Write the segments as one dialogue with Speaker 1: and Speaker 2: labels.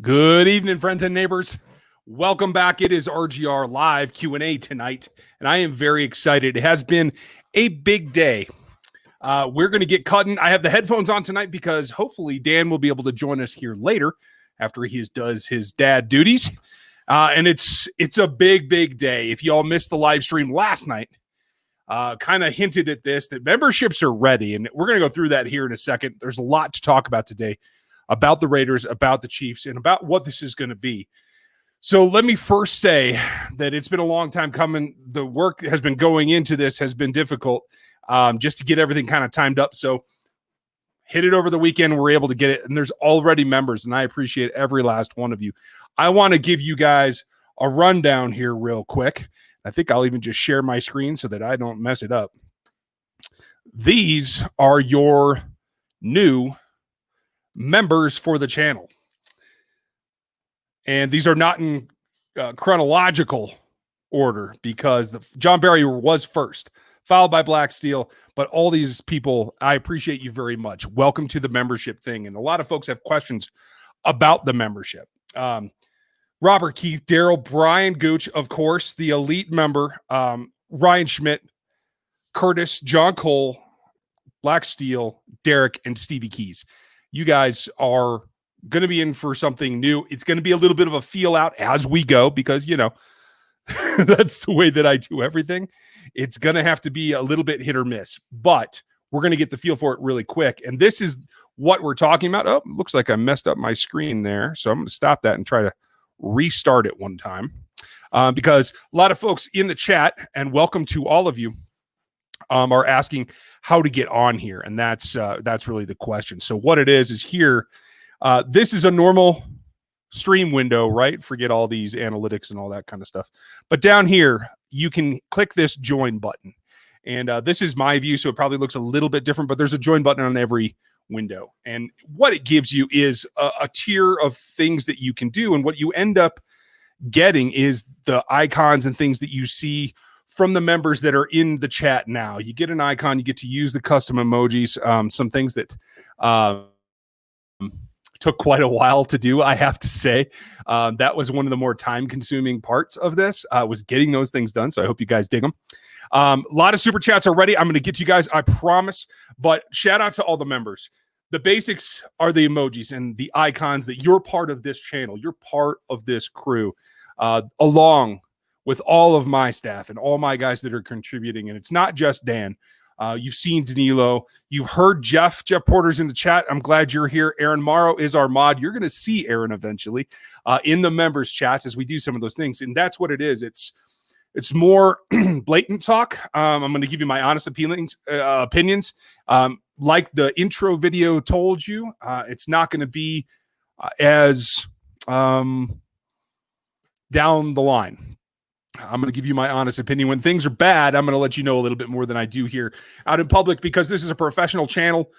Speaker 1: Good evening, friends and neighbors. Welcome back. It is RGR Live Q&A tonight, and I am very excited. It has been a big day. We're going to get cutting. I have the headphones on tonight because hopefully Dan will be able to join us here later after he does his dad duties. And it's a big day. If y'all missed the live stream last night, kind of hinted at this, that memberships are ready, and we're going to go through that here in a second. There's a lot to talk about today, about the Raiders, about the Chiefs, and about what this is going to be. So let me first say that it's been a long time coming. The work that has been going into this has been difficult just to get everything kind of timed up. So hit it over the weekend. We're able to get it, and there's already members, and I appreciate every last one of you. I want to give you guys a rundown here real quick. I think I'll even just share my screen so that I don't mess it up. These are your new members for the channel, and these are not in chronological order because John Barry was first, followed by Black Steel. But all these people, I appreciate you very much. Welcome to the membership thing, and a lot of folks have questions about the membership. Robert Keith, Daryl, Brian Gooch, of course, the elite member, Ryan Schmidt, Curtis, John Cole, Black Steel, Derek, and Stevie Keys. You guys are going to be in for something new. It's going to be a little bit of a feel out as we go because, you know, that's the way that I do everything. It's going to have to be a little bit hit or miss, but we're going to get the feel for it really quick. And this is what we're talking about. Oh, looks like I messed up my screen there. So I'm going to stop that and try to restart it one time because a lot of folks in the chat, and welcome to all of you, are asking how to get on here, and that's really the question. So what it is here, this is a normal stream window, right? Forget all these analytics and all that kind of stuff. But down here, you can click this join button, and this is my view, so it probably looks a little bit different, but there's a join button on every window, and what it gives you is a tier of things that you can do, and what you end up getting is the icons and things that you see from the members that are in the chat now. You get an icon, you get to use the custom emojis, some things that took quite a while to do, I have to say. That was one of the more time-consuming parts of this, was getting those things done, so I hope you guys dig them. A lot of super chats already. I'm going to get to you guys, I promise, but shout out to all the members. The basics are the emojis and the icons that you're part of this channel. You're part of this crew, along with all of my staff and all my guys that are contributing. And it's not just Dan. You've seen Danilo. You've heard Jeff. Jeff Porter's in the chat. I'm glad you're here. Aaron Morrow is our mod. You're going to see Aaron eventually in the members chats as we do some of those things. And that's what it is. It's more blatant talk. I'm going to give you my honest opinions. Like the intro video told you, it's not going to be as down the line. I'm going to give you my honest opinion. When things are bad, I'm going to let you know a little bit more than I do here out in public because this is a professional channel.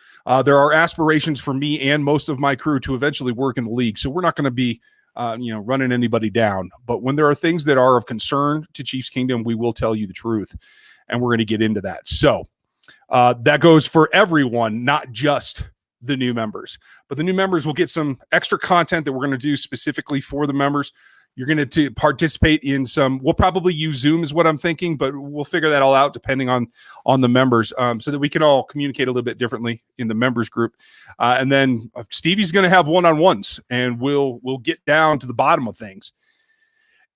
Speaker 1: There are aspirations for me and most of my crew to eventually work in the league. So we're not going to be running anybody down. But when there are things that are of concern to Chiefs Kingdom, we will tell you the truth. And we're going to get into that. So that goes for everyone, not just the new members. But the new members will get some extra content that we're going to do specifically for the members. You're going to participate in some, we'll probably use Zoom is what I'm thinking, but we'll figure that all out depending on the members so that we can all communicate a little bit differently in the members group. And then Stevie's going to have one-on-ones, and we'll get down to the bottom of things.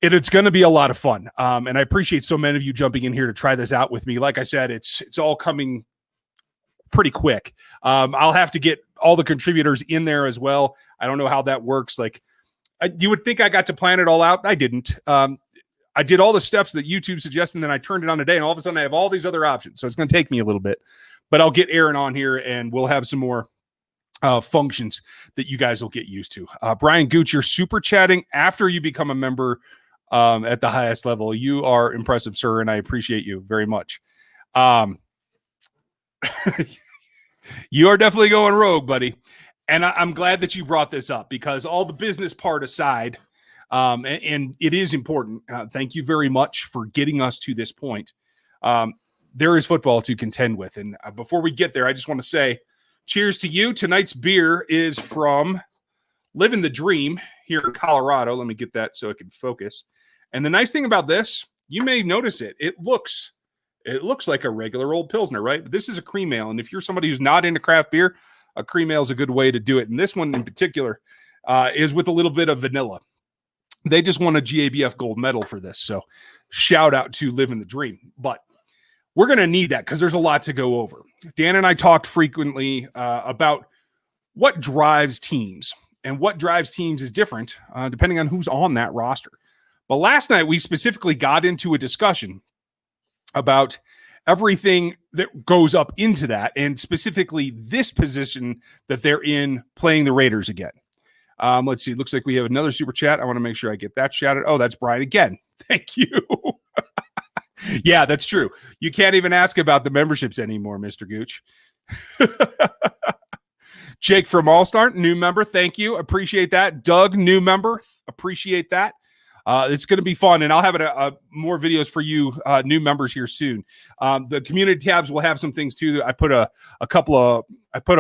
Speaker 1: It's going to be a lot of fun. And I appreciate so many of you jumping in here to try this out with me. Like I said, it's all coming pretty quick. I'll have to get all the contributors in there as well. I don't know how that works. Like, you would think I got to plan it all out. I didn't. I did all the steps that YouTube suggested, and then I turned it on today, and all of a sudden I have all these other options. So it's going to take me a little bit. But I'll get Aaron on here, and we'll have some more functions that you guys will get used to. Brian Gooch, you're super chatting after you become a member at the highest level. You are impressive, sir, and I appreciate you very much. You are definitely going rogue, buddy. And I'm glad that you brought this up because all the business part aside, and it is important. Thank you very much for getting us to this point. There is football to contend with. And before we get there, I just want to say cheers to you. Tonight's beer is from Living the Dream here in Colorado. Let me get that so I can focus. And the nice thing about this, you may notice it. It looks like a regular old Pilsner, right? But this is a cream ale. And if you're somebody who's not into craft beer, a cream ale is a good way to do it. And this one in particular is with a little bit of vanilla. They just won a GABF gold medal for this. So shout out to Living the Dream. But we're going to need that because there's a lot to go over. Dan and I talked frequently about what drives teams. And what drives teams is different depending on who's on that roster. But last night, we specifically got into a discussion about everything that goes up into that, and specifically this position that they're in playing the Raiders again. Let's see. Looks like we have another super chat. I want to make sure I get that shouted. Oh, that's Brian again. Thank you. Yeah, that's true. You can't even ask about the memberships anymore, Mr. Gooch. Jake from All Star, new member. Thank you. Appreciate that. Doug, new member. Appreciate that. It's going to be fun, and I'll have more videos for you new members here soon. The community tabs will have some things too. I put a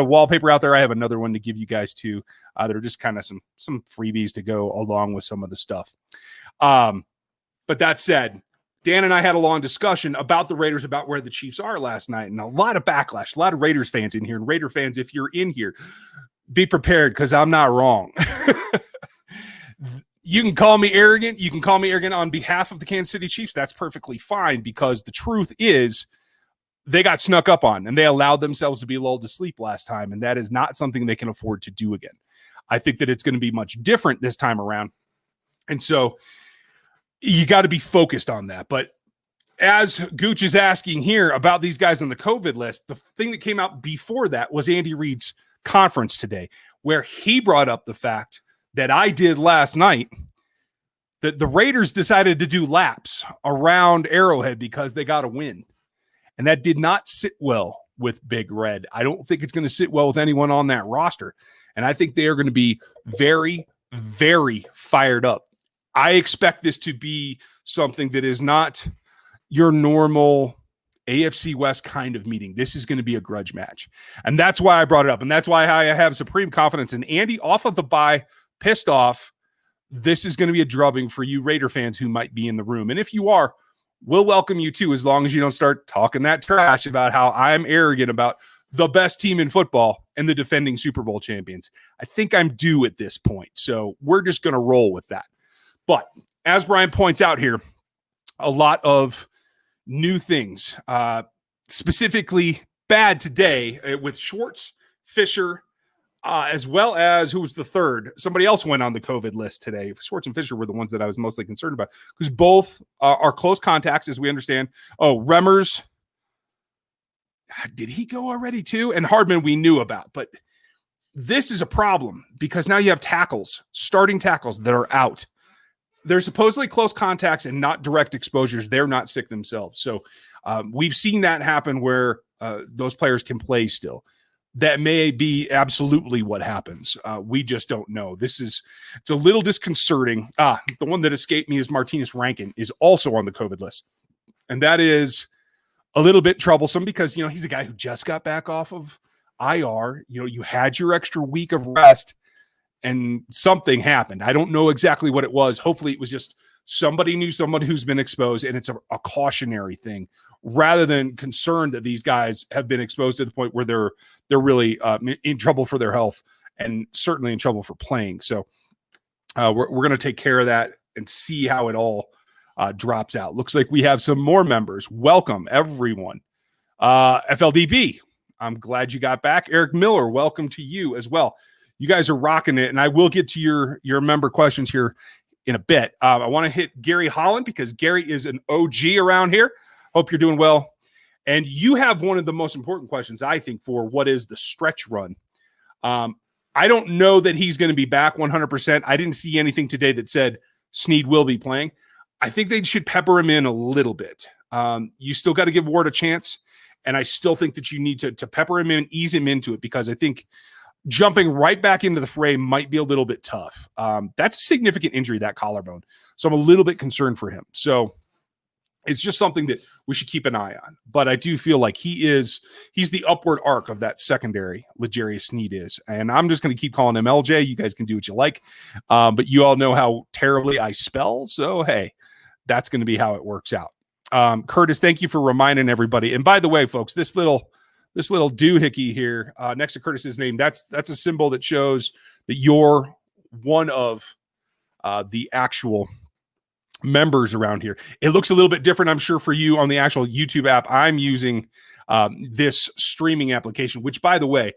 Speaker 1: wallpaper out there. I have another one to give you guys too. That are just kind of some freebies to go along with some of the stuff. But that said, Dan and I had a long discussion about the Raiders, about where the Chiefs are last night, and a lot of backlash, a lot of Raiders fans in here. And Raider fans, if you're in here, be prepared because I'm not wrong. You can call me arrogant. You can call me arrogant on behalf of the Kansas City Chiefs. That's perfectly fine because the truth is they got snuck up on and they allowed themselves to be lulled to sleep last time, and that is not something they can afford to do again. I think that it's going to be much different this time around. And so you got to be focused on that. But as Gooch is asking here about these guys on the COVID list, the thing that came out before that was Andy Reid's conference today, where he brought up the fact that I did last night, that the Raiders decided to do laps around Arrowhead because they got a win. And that did not sit well with Big Red. I don't think it's going to sit well with anyone on that roster. And I think they are going to be very, very fired up. I expect this to be something that is not your normal AFC West kind of meeting. This is going to be a grudge match. And that's why I brought it up. And that's why I have supreme confidence in Andy off of the bye, pissed off. This is going to be a drubbing for you Raider fans who might be in the room. And if you are, we'll welcome you too, as long as you don't start talking that trash about how I'm arrogant about the best team in football and the defending Super Bowl champions. I think I'm due at this point. So we're just going to roll with that. But as Brian points out here, a lot of new things, specifically bad today with Schwartz, Fisher, as well as who was the third? Somebody else went on the COVID list today. Schwartz and Fisher were the ones that I was mostly concerned about because both are close contacts, as we understand. Oh, Remmers, did he go already too? And Hardman we knew about, but this is a problem because now you have tackles, starting tackles that are out. They're supposedly close contacts and not direct exposures. They're not sick themselves. So we've seen that happen where those players can play still. That may be absolutely what happens. We just don't know. It's a little disconcerting. The one that escaped me is Martinez Rankin is also on the COVID list. And that is a little bit troublesome because, he's a guy who just got back off of IR. You had your extra week of rest and something happened. I don't know exactly what it was. Hopefully it was just somebody knew someone who's been exposed and it's a cautionary thing rather than concerned that these guys have been exposed to the point where they're really in trouble for their health and certainly in trouble for playing. So we're going to take care of that and see how it all drops out. Looks like we have some more members. Welcome, everyone. FLDB, I'm glad you got back. Eric Miller, welcome to you as well. You guys are rocking it, and I will get to your member questions here in a bit. I want to hit Gary Holland because Gary is an OG around here. Hope you're doing well. And you have one of the most important questions, I think, for what is the stretch run. I don't know that he's going to be back 100%. I didn't see anything today that said Snead will be playing. I think they should pepper him in a little bit. You still got to give Ward a chance, and I still think that you need to pepper him in, ease him into it, because I think jumping right back into the fray might be a little bit tough. That's a significant injury, that collarbone. So I'm a little bit concerned for him. So it's just something that we should keep an eye on. But I do feel like he's the upward arc of that secondary, L'Jarius Sneed is. And I'm just going to keep calling him LJ. You guys can do what you like. But you all know how terribly I spell. So, hey, that's going to be how it works out. Curtis, thank you for reminding everybody. And by the way, folks, this little doohickey here next to Curtis's name, that's a symbol that shows that you're one of the actual members around here. It looks a little bit different, I'm sure, for you on the actual YouTube app. I'm using this streaming application, which, by the way,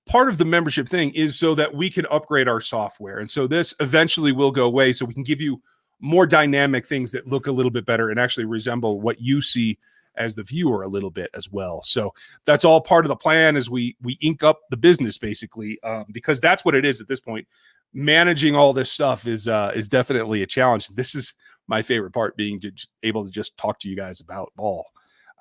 Speaker 1: part of the membership thing is so that we can upgrade our software. And so this eventually will go away so we can give you more dynamic things that look a little bit better and actually resemble what you see as the viewer a little bit as well. So that's all part of the plan as we ink up the business, basically, because that's what it is at this point. Managing all this stuff is definitely a challenge. This is my favorite part, being able to just talk to you guys about ball.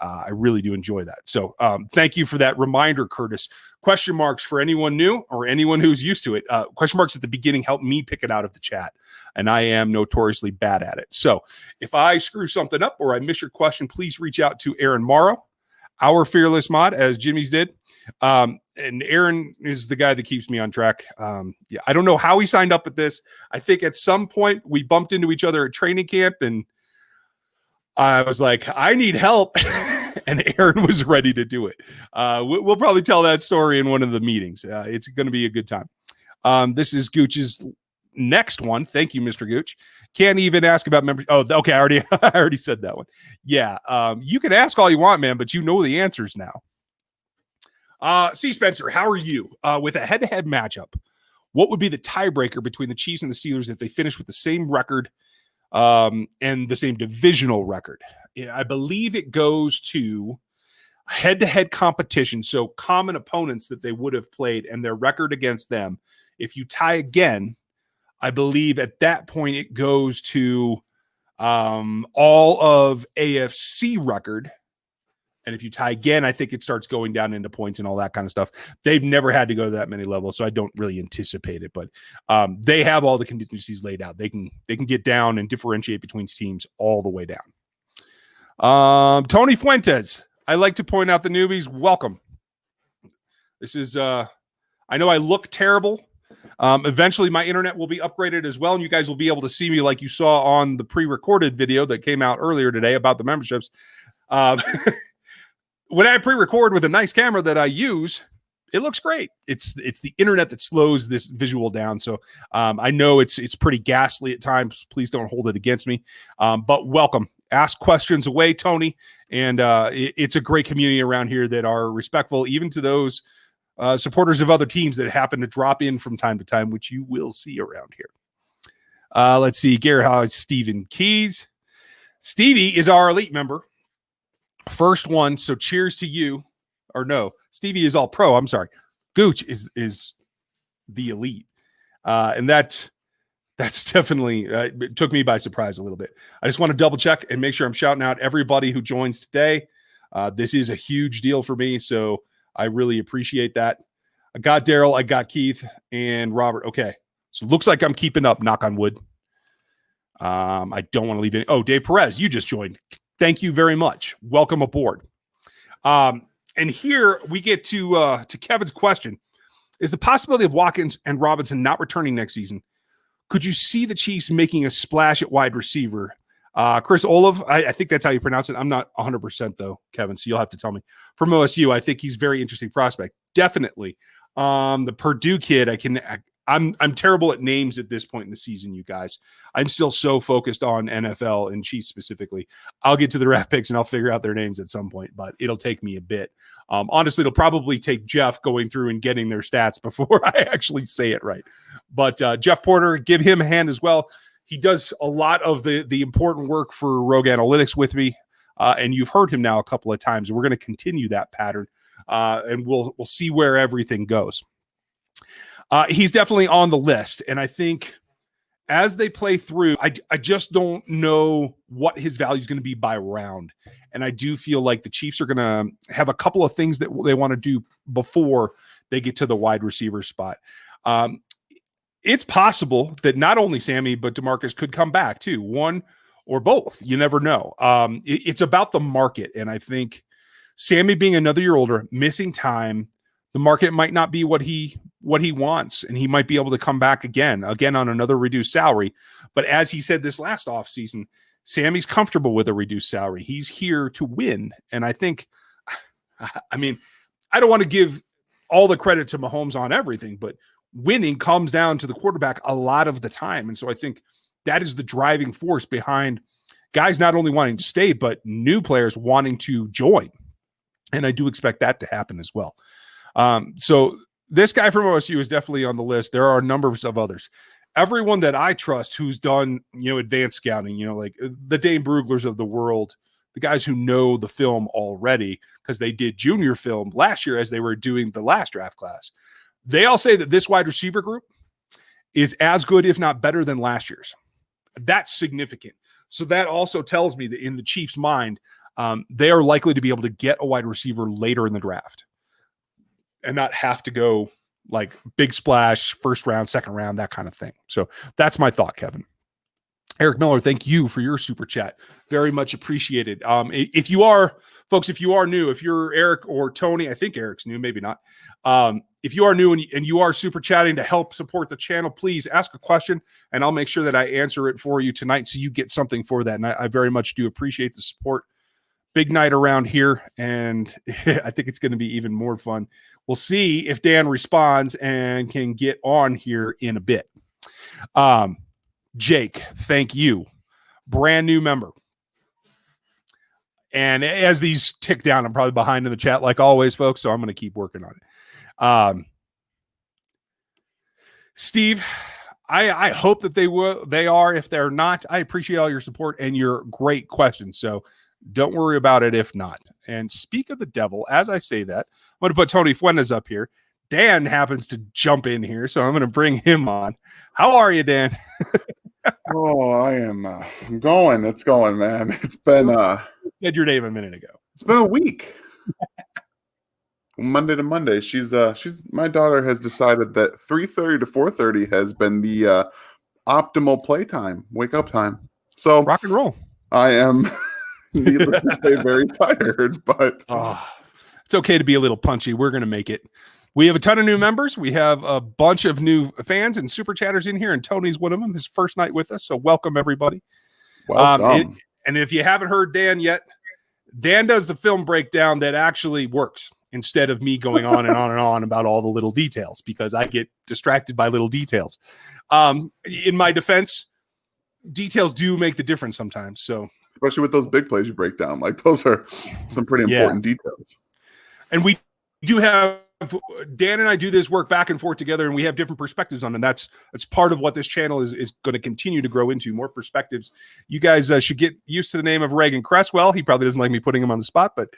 Speaker 1: I really do enjoy that. So thank you for that reminder, Curtis. Question marks for anyone new or anyone who's used to it. Question marks at the beginning help me pick it out of the chat, and I am notoriously bad at it. So if I screw something up or I miss your question, please reach out to Aaron Morrow, our fearless mod, as Jimmy's did. And Aaron is the guy that keeps me on track. Yeah, I don't know how he signed up at this. I think at some point we bumped into each other at training camp, and I was like, I need help. And Aaron was ready to do it. We'll probably tell that story in one of the meetings. It's going to be a good time. This is Gooch's next one. Thank you, Mr. Gooch. Can't even ask about members. Oh, okay. I already said that one. Yeah. You can ask all you want, man, but you know the answers now. C. Spencer, how are you? With a head-to-head matchup, what would be the tiebreaker between the Chiefs and the Steelers if they finish with the same record and the same divisional record? I believe it goes to head-to-head competition, so common opponents that they would have played and their record against them. If you tie again, I believe at that point it goes to all of AFC record. And if you tie again, I think it starts going down into points and all that kind of stuff. They've never had to go to that many levels, so I don't really anticipate it. But they have all the contingencies laid out. They can get down and differentiate between teams all the way down. Tony Fuentes, I like to point out the newbies. Welcome. This is, I know I look terrible. Eventually my internet will be upgraded as well, and you guys will be able to see me like you saw on the pre-recorded video that came out earlier today about the memberships. When I pre-record with a nice camera that I use, it looks great. It's the internet that slows this visual down. So I know it's pretty ghastly at times. Please don't hold it against me. But welcome. Ask questions away, Tony. And it's a great community around here that are respectful, even to those supporters of other teams that happen to drop in from time to time, which you will see around here. Let's see. Garrett Howard, Stephen Keys. Stevie is our elite member. First one. So cheers to you. Or no, Stevie is all pro. I'm sorry. Gooch is the elite. And that's definitely it took me by surprise a little bit. I just want to double check and make sure I'm shouting out everybody who joins today. This is a huge deal for me, so I really appreciate that. I got Daryl, I got Keith, and Robert. Okay, so it looks like I'm keeping up, knock on wood. I don't want to leave any. Oh, Dave Perez, you just joined. Thank you very much. Welcome aboard. And here we get to Kevin's question. Is the possibility of Watkins and Robinson not returning next season? Could you see the Chiefs making a splash at wide receiver? Chris Olave, I think that's how you pronounce it. I'm not 100% though, Kevin, so you'll have to tell me. From OSU, I think he's a very interesting prospect. Definitely. The Purdue kid, I'm terrible at names at this point in the season, you guys. I'm still so focused on NFL and Chiefs specifically. I'll get to the draft picks and I'll figure out their names at some point, but it'll take me a bit. Honestly, it'll probably take Jeff going through and getting their stats before I actually say it right. But Jeff Porter, give him a hand as well. He does a lot of the important work for Rogue Analytics with me, and you've heard him now a couple of times. We're going to continue that pattern, and we'll see where everything goes. He's definitely on the list, and I think as they play through, I just don't know what his value is going to be by round, and I do feel like the Chiefs are going to have a couple of things that they want to do before they get to the wide receiver spot. It's possible that not only Sammy but DeMarcus could come back too. One or both. You never know. It's about the market. And I think Sammy being another year older, missing time, the market might not be what he wants, and he might be able to come back again on another reduced salary. But as he said this last offseason, Sammy's comfortable with a reduced salary. He's here to win. And I think, I mean, I don't want to give all the credit to Mahomes on everything, but winning comes down to the quarterback a lot of the time. And so I think that is the driving force behind guys not only wanting to stay, but new players wanting to join. And I do expect that to happen as well. So this guy from OSU is definitely on the list. There are numbers of others. Everyone that I trust who's done, advanced scouting, like the Dane Bruglers of the world, the guys who know the film already because they did junior film last year as they were doing the last draft class. They all say that this wide receiver group is as good, if not better, than last year's. That's significant. So that also tells me that in the Chiefs' mind, they are likely to be able to get a wide receiver later in the draft and not have to go like big splash, first round, second round, that kind of thing. So that's my thought, Kevin. Eric Miller, thank you for your super chat. Very much appreciated. If you are new, if you're Eric or Tony, I think Eric's new, maybe not. If you are new and you are super chatting to help support the channel, please ask a question and I'll make sure that I answer it for you tonight so you get something for that. And I very much do appreciate the support. Big night around here, and I think it's going to be even more fun. We'll see if Dan responds and can get on here in a bit. Jake, thank you. Brand new member. And as these tick down, I'm probably behind in the chat like always, folks, so I'm going to keep working on it. Steve, I hope that they are. If they're not, I appreciate all your support and your great questions. So don't worry about it if not. And speak of the devil, as I say that, I'm going to put Tony Fuentes up here. Dan happens to jump in here, so I'm going to bring him on. How are you, Dan?
Speaker 2: I am. I'm going. It's going, man. It's been.
Speaker 1: You said your name a minute ago.
Speaker 2: It's been a week. Monday to Monday. She's. My daughter has decided that 3:30 to 4:30 has been the optimal playtime, wake up time. So
Speaker 1: rock and roll.
Speaker 2: I am. Needless to say, very tired, but
Speaker 1: it's okay to be a little punchy. We're going to make it. We have a ton of new members. We have a bunch of new fans and super chatters in here, and Tony's one of them. His first night with us, so welcome everybody.
Speaker 2: Welcome.
Speaker 1: And if you haven't heard Dan yet, Dan does the film breakdown that actually works instead of me going on and on and on about all the little details because I get distracted by little details. In my defense, details do make the difference sometimes. So.
Speaker 2: Especially with those big plays you break down. Like those are some pretty important details.
Speaker 1: And we do have Dan and I do this work back and forth together, and we have different perspectives on it. And that's part of what this channel is going to continue to grow into, more perspectives. You guys should get used to the name of Reagan Cresswell. He probably doesn't like me putting him on the spot, but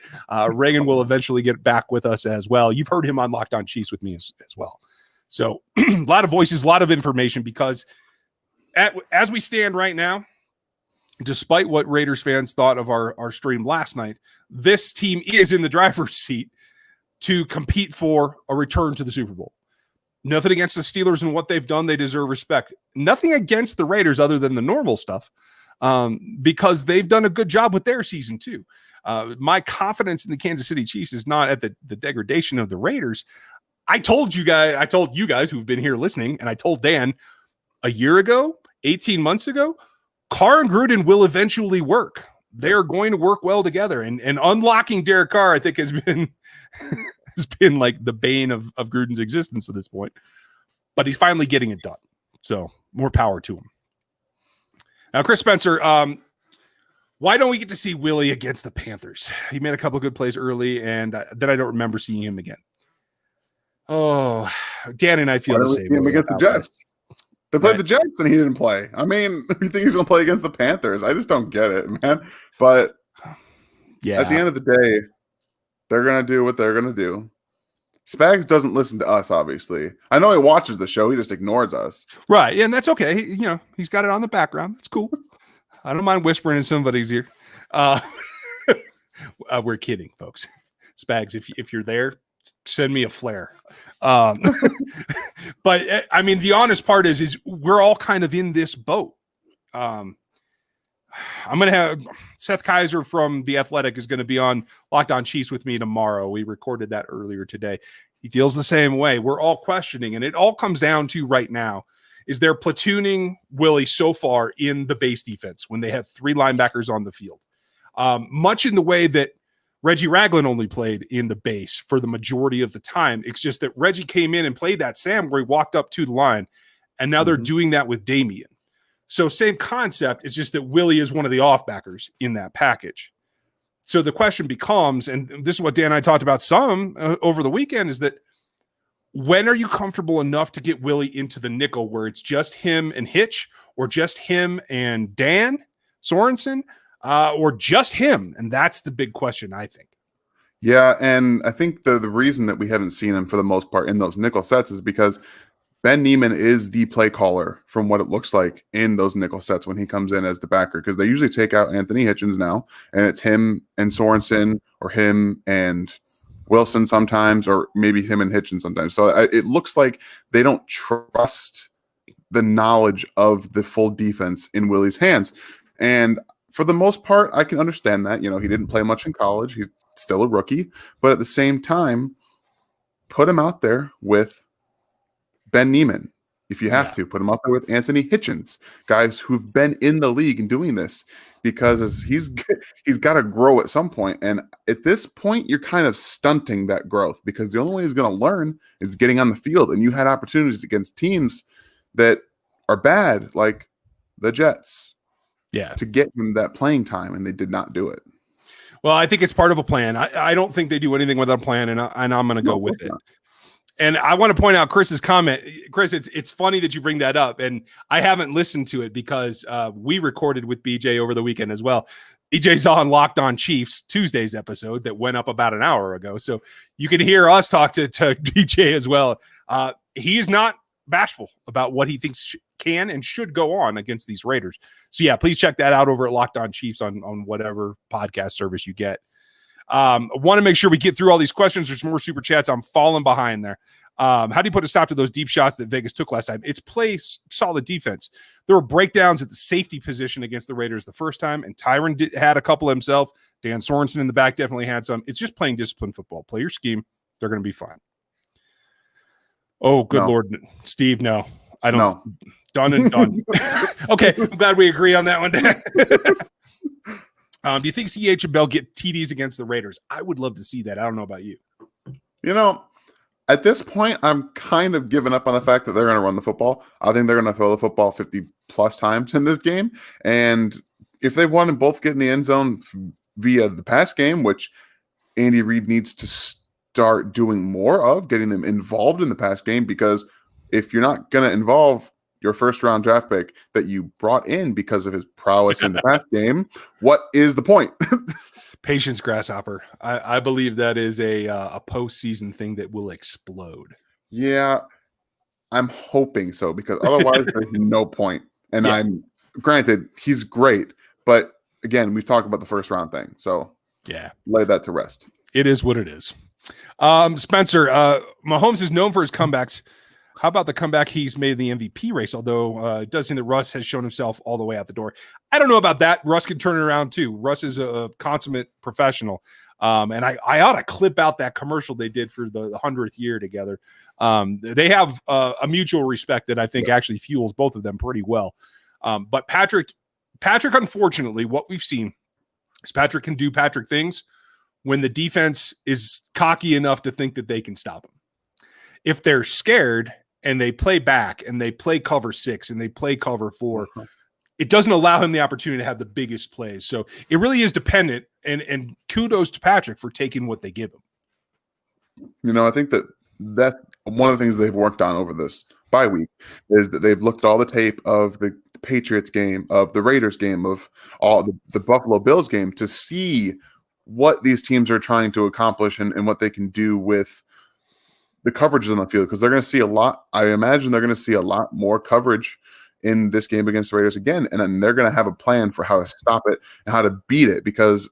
Speaker 1: Reagan will eventually get back with us as well. You've heard him on Locked On Chiefs with me as well. So a lot of voices, a lot of information, because as we stand right now, despite what Raiders fans thought of our stream last night, this team is in the driver's seat to compete for a return to the Super Bowl. Nothing against the Steelers and what they've done. They deserve respect. Nothing against the Raiders other than the normal stuff, because they've done a good job with their season too. My confidence in the Kansas City Chiefs is not at the degradation of the Raiders. I told you guys who've been here listening, and I told Dan a year ago, 18 months ago, Carr and Gruden will eventually work. They are going to work well together. And unlocking Derek Carr, I think, has been like the bane of Gruden's existence at this point. But he's finally getting it done. So more power to him. Now, Chris Spencer, why don't we get to see Willie against the Panthers? He made a couple of good plays early, and then I don't remember seeing him again. Oh, Dan and I feel the same way
Speaker 2: against the Jets. They played the Jets and he didn't play. I mean, you think he's going to play against the Panthers? I just don't get it, man. But at the end of the day, they're going to do what they're going to do. Spags doesn't listen to us, obviously. I know he watches the show. He just ignores us.
Speaker 1: Right, and that's okay. He's got it on the background. It's cool. I don't mind whispering in somebody's ear. We're kidding, folks. Spags, if you're there, send me a flare. But I mean, the honest part is we're all kind of in this boat. I'm going to have Seth Kaiser from The Athletic is going to be on Locked On Cheifs with me tomorrow. We recorded that earlier today. He feels the same way. We're all questioning, and it all comes down to right now is they're platooning Willie so far in the base defense when they have 3 linebackers on the field. Much in the way that Reggie Ragland only played in the base for the majority of the time. It's just that Reggie came in and played that Sam where he walked up to the line, and now they're doing that with Damian. So same concept, it's just that Willie is one of the off-backers in that package. So the question becomes, and this is what Dan and I talked about some over the weekend, is that when are you comfortable enough to get Willie into the nickel where it's just him and Hitch, or just him and Dan Sorensen, or just him? And that's the big question, I think.
Speaker 2: Yeah, and I think the reason that we haven't seen him for the most part in those nickel sets is because Ben Neiman is the play caller from what it looks like in those nickel sets when he comes in as the backer, because they usually take out Anthony Hitchens now, and it's him and Sorensen or him and Wilson sometimes, or maybe him and Hitchens sometimes. So it looks like they don't trust the knowledge of the full defense in Willie's hands. And for the most part, I can understand that. You know, he didn't play much in college. He's still a rookie. But at the same time, put him out there with Ben Neiman. If you have to, put him out there with Anthony Hitchens, guys who've been in the league and doing this, because he's got to grow at some point. And at this point, you're kind of stunting that growth, because the only way he's going to learn is getting on the field. And you had opportunities against teams that are bad, like the Jets, to get him that playing time, and they did not do it.
Speaker 1: Well, I think it's part of a plan. I don't think they do anything without a plan, and I'm going to go with it. Not. And I want to point out Chris's comment. Chris, it's funny that you bring that up, and I haven't listened to it because we recorded with BJ over the weekend as well. BJ's on Locked On Cheifs Tuesday's episode that went up about an hour ago, so you can hear us talk to BJ as well. He's not bashful about what he thinks can and should go on against these Raiders. So yeah, please check that out over at Locked On Cheifs on whatever podcast service you get. I want to make sure we get through all these questions. There's more super chats. I'm falling behind there. How do you put a stop to those deep shots that Vegas took last time? It's play solid defense. There were breakdowns at the safety position against the Raiders the first time, and Tyron had a couple himself. Dan Sorensen in the back definitely had some. It's just playing disciplined football. Play your scheme. They're going to be fine. Oh, good Lord, Steve, no. I don't. No. Done and done. Okay, I'm glad we agree on that one. Do you think CH and Bell get TDs against the Raiders? I would love to see that. I don't know about you.
Speaker 2: You know, at this point, I'm kind of giving up on the fact that they're going to run the football. I think they're going to throw the football 50-plus times in this game. And if they want to both get in the end zone via the pass game, which Andy Reid needs to start doing more of, getting them involved in the pass game, because if you're not going to involve your first-round draft pick that you brought in because of his prowess in the pass game, what is the point?
Speaker 1: Patience, Grasshopper. I believe that is a postseason thing that will explode.
Speaker 2: Yeah, I'm hoping so, because otherwise there's no point. And I'm granted, he's great, but again, we've talked about the first-round thing, so lay that to rest.
Speaker 1: It is what it is. Spencer, Mahomes is known for his comebacks. How about the comeback he's made in the MVP race? Although it does seem that Russ has shown himself all the way out the door. I don't know about that. Russ can turn it around too. Russ is a consummate professional. And I ought to clip out that commercial they did for the 100th year together. They have a mutual respect that I think actually fuels both of them pretty well. But Patrick, unfortunately, what we've seen is Patrick can do Patrick things when the defense is cocky enough to think that they can stop him. If they're scared and they play back and they play cover 6 and they play cover 4, it doesn't allow him the opportunity to have the biggest plays. So it really is dependent, and kudos to Patrick for taking what they give him.
Speaker 2: You know, I think that's one of the things they've worked on over this bye week is that they've looked at all the tape of the Patriots game, of the Raiders game, of all the Buffalo Bills game, to see what these teams are trying to accomplish and what they can do with the coverages on the field, because they're going to see a lot. I imagine they're going to see a lot more coverage in this game against the Raiders again, and then they're going to have a plan for how to stop it and how to beat it, because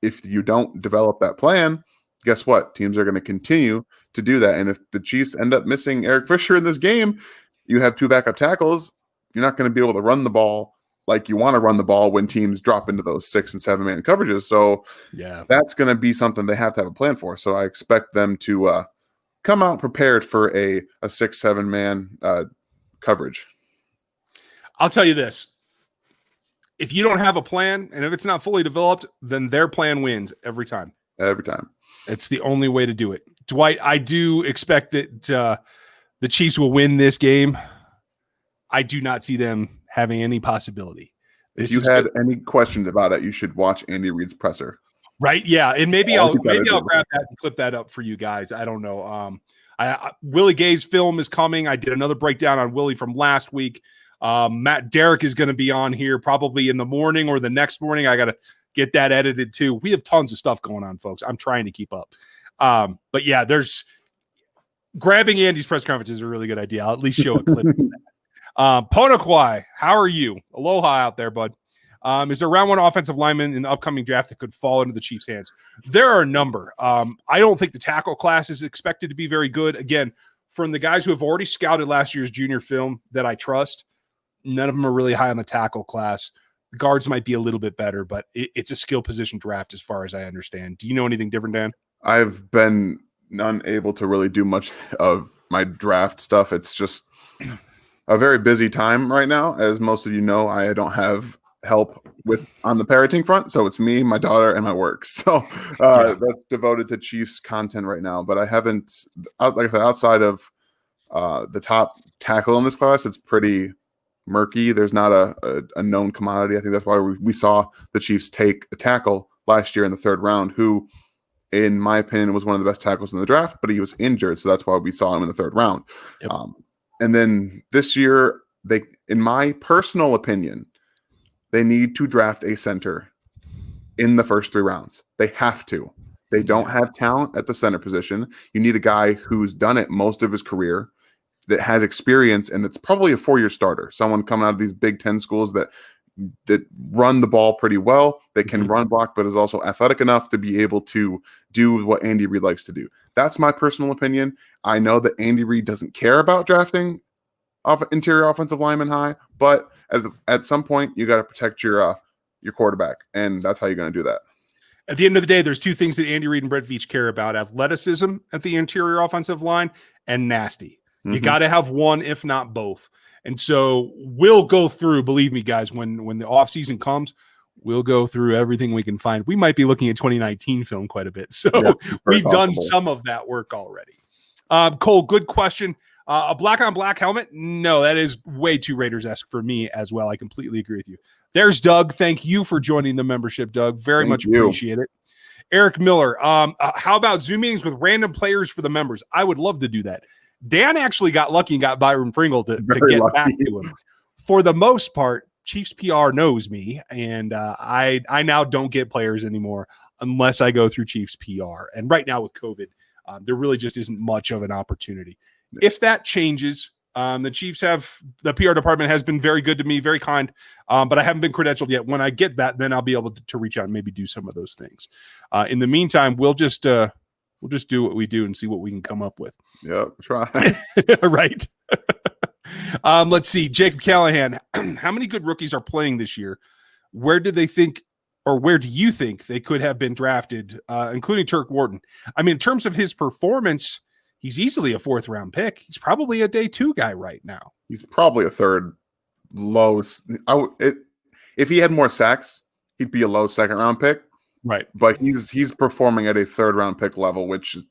Speaker 2: if you don't develop that plan, guess what? Teams are going to continue to do that. And if the Chiefs end up missing Eric Fisher in this game, you have 2 backup tackles. You're not going to be able to run the ball like you want to run the ball when teams drop into those 6 and 7 man coverages. So
Speaker 1: yeah,
Speaker 2: that's going to be something they have to have a plan for. So I expect them to come out prepared for a 6-7 man coverage.
Speaker 1: I'll tell you this. If you don't have a plan and if it's not fully developed, then their plan wins every time.
Speaker 2: Every time.
Speaker 1: It's the only way to do it. Dwight, I do expect that the Chiefs will win this game. I do not see them having any possibility.
Speaker 2: If you had any questions about it, you should watch Andy Reid's presser.
Speaker 1: Right? Yeah, and maybe I'll grab that and clip that up for you guys. I don't know. Willie Gay's film is coming. I did another breakdown on Willie from last week. Matt Derrick is going to be on here probably in the morning or the next morning. I got to get that edited too. We have tons of stuff going on, folks. I'm trying to keep up. But yeah, there's grabbing Andy's press conference is a really good idea. I'll at least show a clip of that. Ponaquai, how are you? Aloha out there, bud. Is there round one offensive lineman in the upcoming draft that could fall into the Chiefs' hands? There are a number. I don't think the tackle class is expected to be very good. Again, from the guys who have already scouted last year's junior film that I trust, none of them are really high on the tackle class. The guards might be a little bit better, but it's a skill position draft as far as I understand. Do you know anything different, Dan?
Speaker 2: I've been unable to really do much of my draft stuff. It's just a very busy time right now. As most of you know, I don't have help on the parenting front. So it's me, my daughter, and my work. So that's devoted to Chiefs content right now. But I haven't, like I said, outside of the top tackle in this class, it's pretty murky. There's not a known commodity. I think that's why we saw the Chiefs take a tackle last year in the 3rd round, who, in my opinion, was one of the best tackles in the draft, but he was injured. So that's why we saw him in the 3rd round. Yep. And then this year, in my personal opinion, they need to draft a center in the first 3 rounds. They have to. They don't have talent at the center position. You need a guy who's done it most of his career, that has experience, and it's probably a 4-year starter. Someone coming out of these Big Ten schools that run the ball pretty well, that can run block, but is also athletic enough to be able to do what Andy Reid likes to do. That's my personal opinion. I know that Andy Reid doesn't care about drafting interior offensive linemen high, but at some point you got to protect your quarterback, and that's how you're going to do that.
Speaker 1: At the end of the day, there's 2 things that Andy Reid and Brett Veach care about: athleticism at the interior offensive line and nasty. You got to have one, if not both. And so we'll go through, believe me, guys, when the offseason comes, we'll go through everything we can find. We might be looking at 2019 film quite a bit. So we've done some of that work already. Cole, good question. A black-on-black helmet? No, that is way too Raiders-esque for me as well. I completely agree with you. There's Doug. Thank you for joining the membership, Doug. Very much appreciate it. Eric Miller, how about Zoom meetings with random players for the members? I would love to do that. Dan actually got lucky and got Byron Pringle to get lucky. Back to him. For the most part, Chiefs PR knows me, and I now don't get players anymore unless I go through Chiefs PR. And right now with COVID, there really just isn't much of an opportunity. If that changes, the PR department has been very good to me, very kind, but I haven't been credentialed yet. When I get that, then I'll be able to reach out and maybe do some of those things. In the meantime, we'll just do what we do and see what we can come up with.
Speaker 2: Yeah, try.
Speaker 1: Right. Let's see. Jacob Callahan, how many good rookies are playing this year? Where do you think they could have been drafted, including Turk Wharton? I mean, in terms of his performance, he's easily a 4th round pick. He's probably a day 2 guy right now.
Speaker 2: He's probably a 3rd low. If he had more sacks, he'd be a low 2nd round pick.
Speaker 1: Right.
Speaker 2: But he's performing at a 3rd round pick level, which is,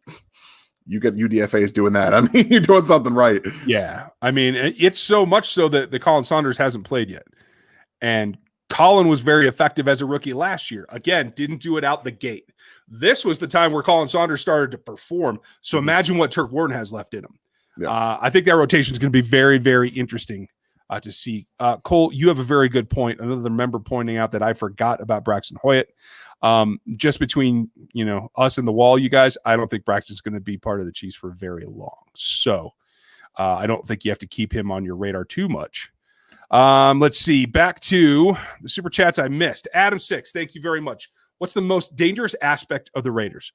Speaker 2: you get UDFAs doing that. I mean, you're doing something right.
Speaker 1: Yeah. I mean, it's so much so that the Colin Saunders hasn't played yet. And Colin was very effective as a rookie last year. Again, didn't do it out the gate. This was the time where Colin Saunders started to perform. So imagine what Turk Wharton has left in him. Yeah. I think that rotation is going to be very, very interesting to see. Cole, you have a very good point. Another member pointing out that I forgot about Braxton Hoyt. Just between, us and the wall, you guys, I don't think Braxton's going to be part of the Chiefs for very long. So I don't think you have to keep him on your radar too much. Let's see. Back to the super chats I missed. Adam 6, thank you very much. What's the most dangerous aspect of the Raiders?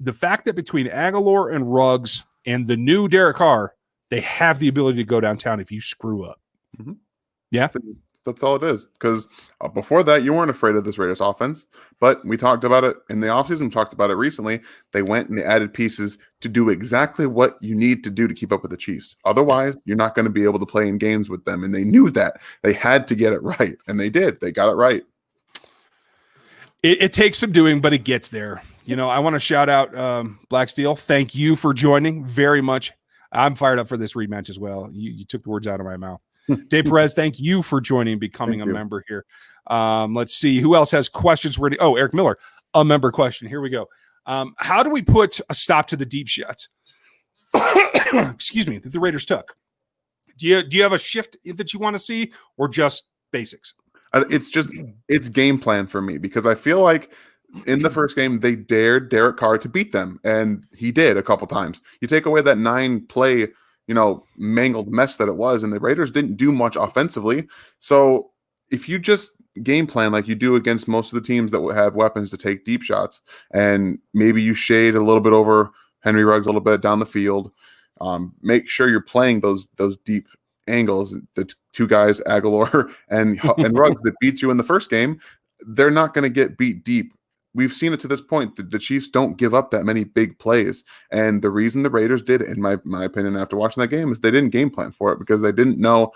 Speaker 1: The fact that between Aguilar and Ruggs and the new Derek Carr, they have the ability to go downtown if you screw up.
Speaker 2: Mm-hmm.
Speaker 1: Yeah.
Speaker 2: That's all it is. Because before that, you weren't afraid of this Raiders offense. But we talked about it in the offseason. We talked about it recently. They went and they added pieces to do exactly what you need to do to keep up with the Chiefs. Otherwise, you're not going to be able to play in games with them. And they knew that. They had to get it right. And they did. They got it right.
Speaker 1: It takes some doing, but it gets there. I want to shout out Black Steel. Thank you for joining very much. I'm fired up for this rematch as well. You took the words out of my mouth. Dave Perez, thank you for joining and becoming a member here. Let's see who else has questions ready. Oh, Eric Miller, a member question. Here we go. How do we put a stop to the deep shots? Excuse me, that the Raiders took. Do you have a shift that you want to see, or just basics?
Speaker 2: It's game plan for me, because I feel like in the first game they dared Derek Carr to beat them, and he did a couple times. You take away that 9-play mangled mess that it was, and the Raiders didn't do much offensively. So if you just game plan like you do against most of the teams that will have weapons to take deep shots, and maybe you shade a little bit over Henry Ruggs a little bit down the field, make sure you're playing those deep angles. The two guys, Aguilar and Ruggs, that beat you in the first game, they're not going to get beat deep. We've seen it to this point. The Chiefs don't give up that many big plays. And the reason the Raiders did, in my opinion, after watching that game, is they didn't game plan for it, because they didn't know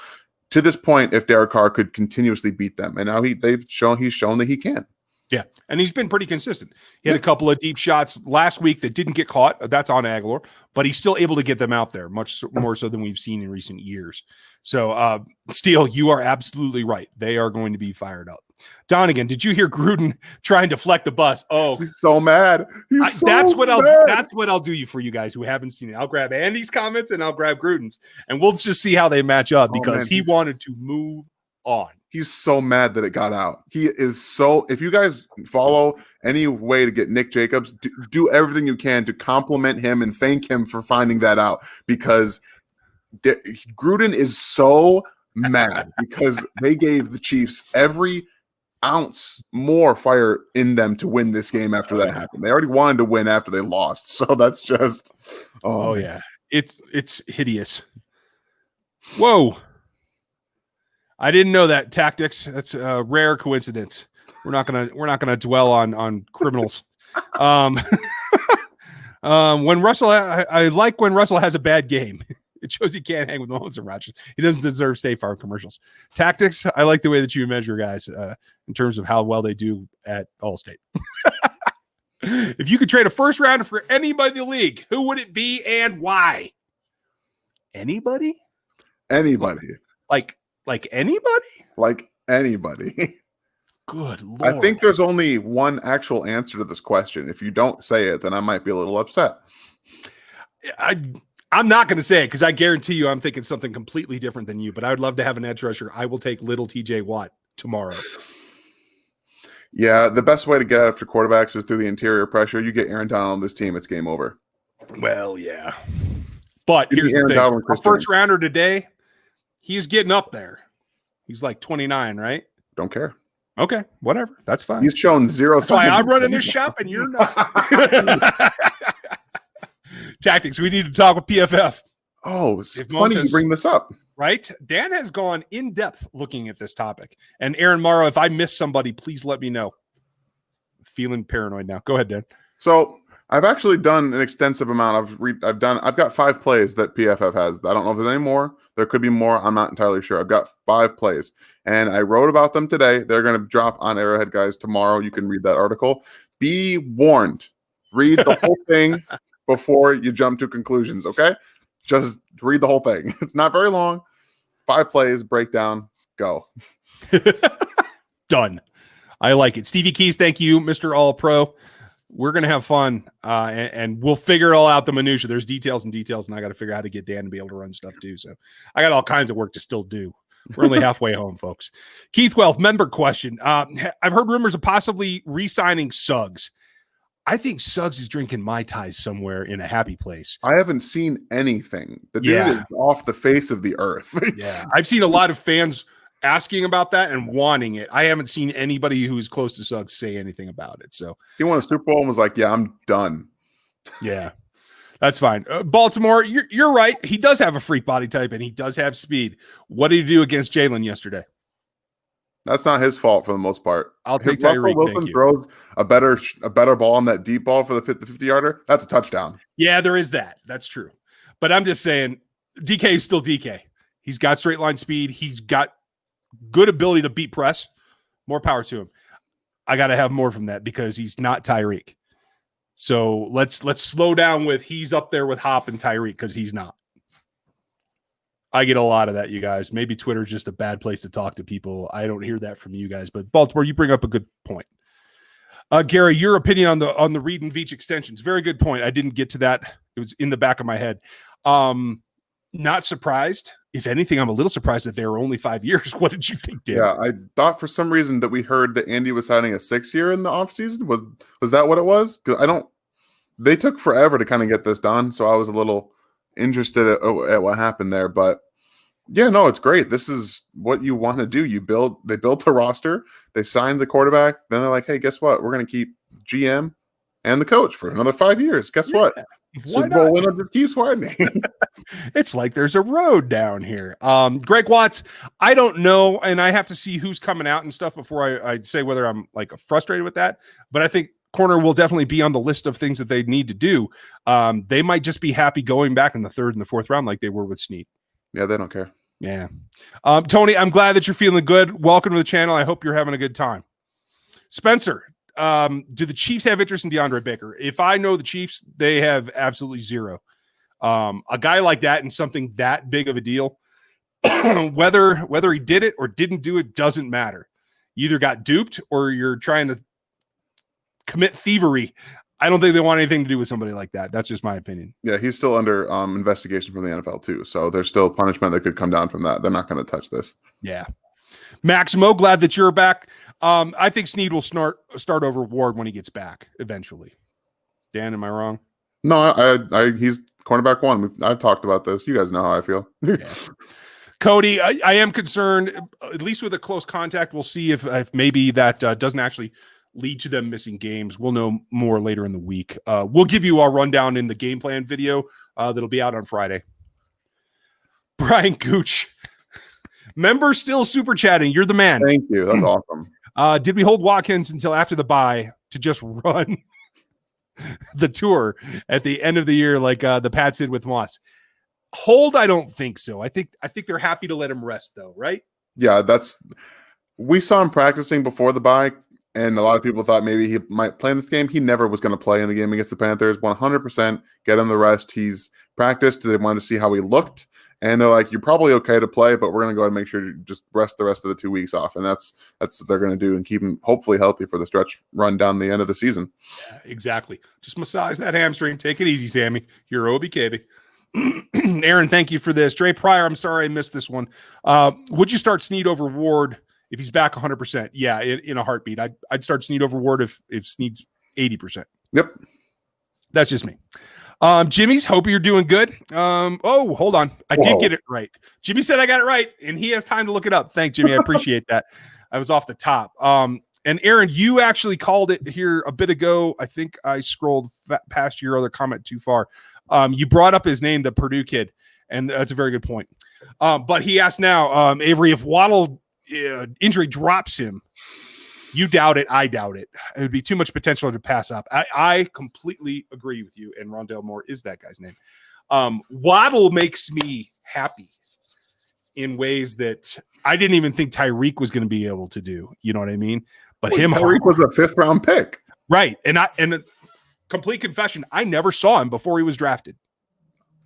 Speaker 2: to this point if Derek Carr could continuously beat them. And now he's shown that he can.
Speaker 1: Yeah, and he's been pretty consistent. He had a couple of deep shots last week that didn't get caught. That's on Aguilar, but he's still able to get them out there, much more so than we've seen in recent years. So, Steele, you are absolutely right. They are going to be fired up. Donegan, did you hear Gruden try and deflect the bus? Oh,
Speaker 2: he's so mad.
Speaker 1: That's what I'll do you for you guys who haven't seen it. I'll grab Andy's comments and I'll grab Gruden's, and we'll just see how they match up, because he wanted to move on.
Speaker 2: He's so mad that it got out. He is so. If you guys follow any way to get Nick Jacobs, do everything you can to compliment him and thank him for finding that out, because Gruden is so mad because they gave the Chiefs every ounce more fire in them to win this game after that happened. They already wanted to win after they lost, so that's just
Speaker 1: yeah, it's hideous. Whoa. I didn't know that. Tactics. That's a rare coincidence. We're not gonna dwell on criminals. When Russell, I like when Russell has a bad game. It shows he can't hang with Mahomes and Rodgers. He doesn't deserve State Farm commercials. Tactics. I like the way that you measure guys in terms of how well they do at Allstate. If you could trade a first rounder for anybody in the league, who would it be and why? Anybody?
Speaker 2: Anybody.
Speaker 1: Like anybody?
Speaker 2: Like anybody.
Speaker 1: Good Lord.
Speaker 2: I think there's only one actual answer to this question. If you don't say it, then I might be a little upset.
Speaker 1: I'm not going to say it, because I guarantee you I'm thinking something completely different than you, but I would love to have an edge rusher. I will take little TJ Watt tomorrow.
Speaker 2: Yeah, the best way to get after quarterbacks is through the interior pressure. You get Aaron Donald on this team, it's game over.
Speaker 1: Well, yeah. But here's the thing. Our first rounder today, he's getting up there. He's like 29, right?
Speaker 2: Don't care.
Speaker 1: Okay, whatever. That's fine.
Speaker 2: He's shown zero signs.
Speaker 1: I'm running this shop and you're not. Tactics. We need to talk with PFF.
Speaker 2: Oh, it's funny you bring this up.
Speaker 1: Right? Dan has gone in depth looking at this topic. And Aaron Morrow, if I miss somebody, please let me know. Feeling paranoid now. Go ahead, Dan.
Speaker 2: So I've actually done an extensive amount. I've got 5 plays that PFF has. I don't know if there's any more. There could be more. I'm not entirely sure. I've got 5 plays, and I wrote about them today. They're going to drop on Arrowhead Guys tomorrow. You can read that article. Be warned. Read the whole thing before you jump to conclusions, okay? Just read the whole thing. It's not very long. 5 plays, breakdown, go.
Speaker 1: Done. I like it. Stevie Keys, thank you, Mr. All-Pro. We're going to have fun, and we'll figure it all out, the minutia. There's details, and I got to figure out how to get Dan to be able to run stuff too. So I got all kinds of work to still do. We're only halfway home, folks. Keith Welf, member question. I've heard rumors of possibly re-signing Suggs. I think Suggs is drinking Mai Tais somewhere in a happy place.
Speaker 2: I haven't seen anything. The dude is off the face of the earth.
Speaker 1: Yeah, I've seen a lot of fans asking about that and wanting it. I haven't seen anybody who's close to Suggs say anything about it. So
Speaker 2: he won a Super Bowl and was like, "Yeah, I'm done."
Speaker 1: Yeah, that's fine. Baltimore, you're right. He does have a freak body type and he does have speed. What did he do against Jalen yesterday?
Speaker 2: That's not his fault for the most part.
Speaker 1: I'll
Speaker 2: If
Speaker 1: take
Speaker 2: Russell
Speaker 1: Tyreek. Thank
Speaker 2: Wilson
Speaker 1: you.
Speaker 2: throws a better ball on that deep ball for the 50-yarder, that's a touchdown.
Speaker 1: Yeah, there is that. That's true. But I'm just saying, DK is still DK. He's got straight line speed. He's got good ability to beat press. More power to him. I got to have more from that because he's not Tyreek. So let's slow down with he's up there with Hop and Tyreek because he's not. I get a lot of that, you guys. Maybe Twitter's just a bad place to talk to people. I don't hear that from you guys. But Baltimore, you bring up a good point. Gary, your opinion on the Reid and Veach extensions. Very good point. I didn't get to that. It was in the back of my head. Not surprised. If anything, I'm a little surprised that they were only 5 years. What did you think, Dan?
Speaker 2: Yeah, I thought for some reason that we heard that Andy was signing a 6-year in the offseason. Was that what it was? Because they took forever to kind of get this done, so I was a little interested at what happened there. But yeah, no, it's great. This is what you want to do. They built a roster, they signed the quarterback, then they're like, hey, guess what? We're going to keep GM and the coach for another 5 years. Guess what? Super Bowl winner just keeps widening.
Speaker 1: It's like there's a road down here. Greg Watts, I don't know, and I have to see who's coming out and stuff before I say whether I'm like frustrated with that. But I think corner will definitely be on the list of things that they need to do. They might just be happy going back in the 3rd and the 4th round like they were with Snead.
Speaker 2: Yeah, they don't care.
Speaker 1: Yeah. Tony, I'm glad that you're feeling good. Welcome to the channel. I hope you're having a good time. Spencer, do the Chiefs have interest in DeAndre Baker? If I know the Chiefs, they have absolutely zero. A guy like that and something that big of a deal, whether he did it or didn't do it doesn't matter. You either got duped or you're trying to commit thievery. I don't think they want anything to do with somebody like that. That's just my opinion.
Speaker 2: Yeah, he's still under investigation from the NFL too. So there's still punishment that could come down from that. They're not going to touch this.
Speaker 1: Yeah. Maximo, glad that you're back. I think Snead will start over Ward when he gets back eventually. Dan, am I wrong?
Speaker 2: No, he's cornerback 1. I've talked about this. You guys know how I feel.
Speaker 1: Yeah. Cody, I am concerned, at least with a close contact. We'll see if maybe that doesn't actually lead to them missing games. We'll know more later in the week. We'll give you our rundown in the game plan video that'll be out on Friday. Brian Gooch, member still super chatting. You're the man.
Speaker 2: Thank you. That's awesome.
Speaker 1: Did we hold Watkins until after the bye to just run the tour at the end of the year like the Pats did with Moss? Hold, I don't think so. I think they're happy to let him rest, though, right?
Speaker 2: Yeah, we saw him practicing before the bye, and a lot of people thought maybe he might play in this game. He never was going to play in the game against the Panthers. 100% get him the rest. He's practiced. They wanted to see how he looked, and they're like, "You're probably okay to play, but we're going to go ahead and make sure you just rest the rest of the 2 weeks off." And that's what they're going to do and keep him hopefully healthy for the stretch run down the end of the season.
Speaker 1: Yeah, exactly. Just massage that hamstring. Take it easy, Sammy. You're OBKB. Aaron, thank you for this. Dre Pryor, I'm sorry I missed this one. Would you start Snead over Ward if he's back 100%? Yeah, in a heartbeat. I'd start Snead over Ward if Snead's 80%.
Speaker 2: Yep.
Speaker 1: That's just me. Jimmy's, hope you're doing good. Oh, hold on. I did get it right. Jimmy said I got it right, and he has time to look it up. Thanks, Jimmy. I appreciate that. I was off the top. And Aaron, you actually called it here a bit ago. I think I scrolled past your other comment too far. You brought up his name, the Purdue kid, and that's a very good point. But he asked now, Avery, if Waddle injury drops him, you doubt it. I doubt it. It would be too much potential to pass up. I completely agree with you. And Rondell Moore is that guy's name. Waddle makes me happy in ways that I didn't even think Tyreek was going to be able to do. You know what I mean? But
Speaker 2: Tyreek was a 5th round pick.
Speaker 1: Right. And complete confession, I never saw him before he was drafted.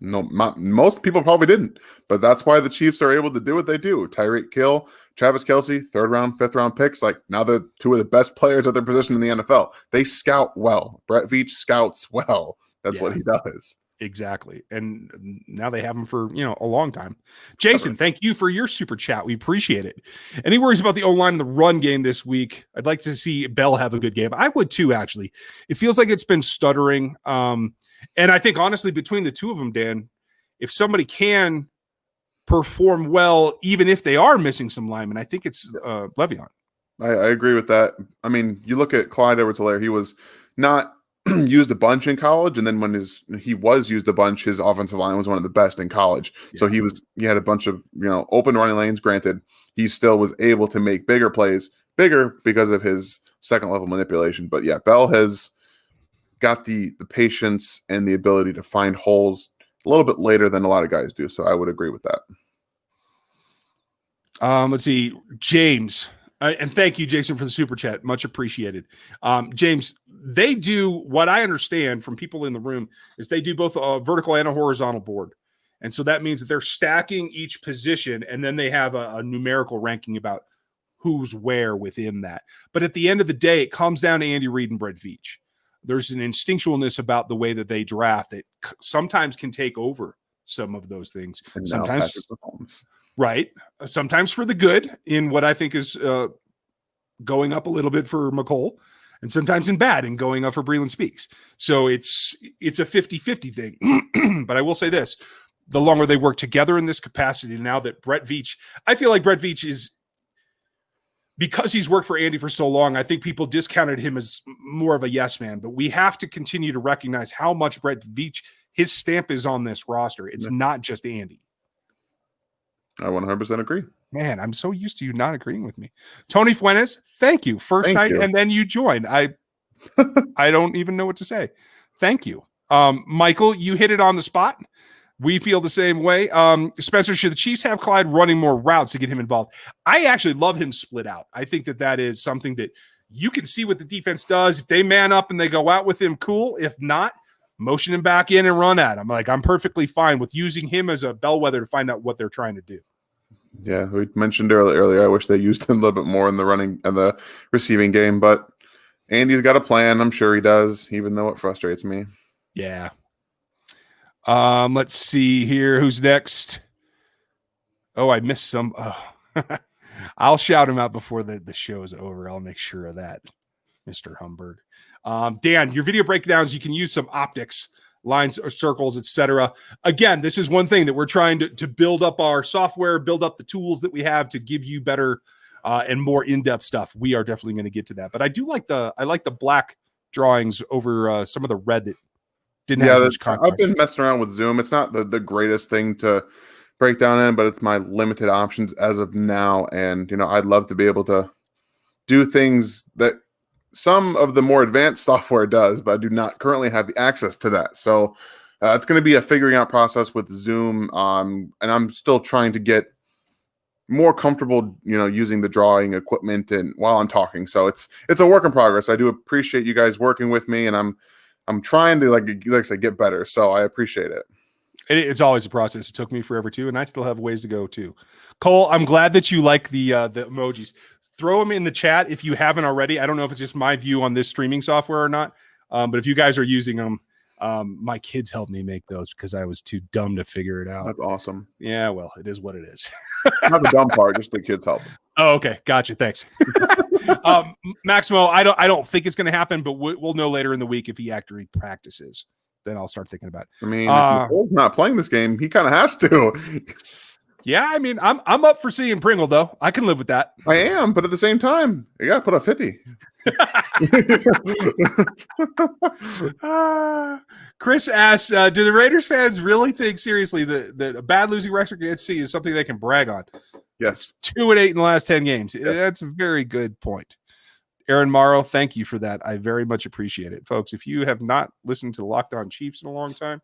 Speaker 2: No, most people probably didn't, but that's why the Chiefs are able to do what they do. Tyreek Hill, Travis Kelce, 3rd round, 5th round picks. Like, now they're 2 of the best players at their position in the NFL. They scout well. Brett Veach scouts well. That's what he does.
Speaker 1: Exactly. And now they have him for, a long time. Jason, thank you for your super chat. We appreciate it. Any worries about the O-line in the run game this week? I'd like to see Bell have a good game. I would too, actually. It feels like it's been stuttering. And I think, honestly, between the two of them, Dan, if somebody can perform well, even if they are missing some linemen, I think it's Le'Veon.
Speaker 2: I agree with that. I mean, you look at Clyde Edwards-Helaire, he was not used a bunch in college, and then when he was used a bunch, his offensive line was one of the best in college. Yeah. So he had a bunch of open running lanes. Granted, he still was able to make bigger plays, because of his second level manipulation. But yeah, Bell has got the patience and the ability to find holes a little bit later than a lot of guys do. So I would agree with that.
Speaker 1: Let's see, James. And thank you, Jason, for the super chat. Much appreciated. James, they do what I understand from people in the room is they do both a vertical and a horizontal board. And so that means that they're stacking each position, and then they have a numerical ranking about who's where within that. But at the end of the day, it comes down to Andy Reid and Brett Veach. There's an instinctualness about the way that they draft that sometimes can take over some of those things. And sometimes right. Sometimes for the good in what I think is going up a little bit for McCole, and sometimes in bad and going up for Breland Speaks. So it's a 50-50 thing. But I will say this, the longer they work together in this capacity, now that Brett Veach, I feel like Brett Veach is, because he's worked for Andy for so long, I think people discounted him as more of a yes man. But we have to continue to recognize how much Brett Veach, his stamp is on this roster. It's not just Andy.
Speaker 2: I 100% agree.
Speaker 1: Man, I'm so used to you not agreeing with me. Tony Fuentes, thank you. First night, and then you joined. I don't even know what to say. Thank you. Michael, you hit it on the spot. We feel the same way. Spencer, should the Chiefs have Clyde running more routes to get him involved? I actually love him split out. I think that is something that you can see what the defense does. If they man up and they go out with him, cool. If not, motion him back in and run at him. I'm perfectly fine with using him as a bellwether to find out what they're trying to do.
Speaker 2: Yeah, we mentioned earlier. I wish they used him a little bit more in the running and the receiving game, but Andy's got a plan. I'm sure he does, even though it frustrates me.
Speaker 1: Yeah. Let's see here. Who's next? Oh, I missed some. Oh. I'll shout him out before the show is over. I'll make sure of that, Mr. Humberg. Dan, your video breakdowns, you can use some optics, lines or circles, etc. Again, this is one thing that we're trying to build up our software, build up the tools that we have to give you better and more in-depth stuff. We are definitely going to get to that. But I like the black drawings over some of the red that didn't have much context.
Speaker 2: I've been messing around with Zoom. It's not the greatest thing to break down in, but it's my limited options as of now. And, I'd love to be able to do things that some of the more advanced software does, but I do not currently have the access to that. So it's going to be a figuring out process with Zoom. And I'm still trying to get more comfortable, using the drawing equipment and while I'm talking. So it's a work in progress. I do appreciate you guys working with me, and I'm trying to, like I said, get better. So I appreciate it.
Speaker 1: It's always a process. It took me forever too, and I still have ways to go too. Cole, I'm glad that you like the emojis. Throw them in the chat if you haven't already. I don't know if it's just my view on this streaming software or not, but if you guys are using them, my kids helped me make those because I was too dumb to figure it out.
Speaker 2: That's awesome.
Speaker 1: Yeah, well, it is what it is.
Speaker 2: Not the dumb part, just the kids help.
Speaker 1: Oh, okay, gotcha. Thanks, Maximo. I don't think it's going to happen, but we'll know later in the week if he actually practices. Then I'll start thinking about it.
Speaker 2: I mean, if Nicole's not playing this game, he kind of has to.
Speaker 1: Yeah, I mean, I'm up for seeing Pringle though. I can live with that.
Speaker 2: I am, but at the same time, you got to put a 50.
Speaker 1: Chris asks, do the Raiders fans really think seriously that a bad losing record against C is something they can brag on?
Speaker 2: Yes.
Speaker 1: 2-8 in the last 10 games.
Speaker 2: Yep.
Speaker 1: That's a very good point. Aaron Morrow, thank you for that. I very much appreciate it. Folks, if you have not listened to Locked On Chiefs in a long time,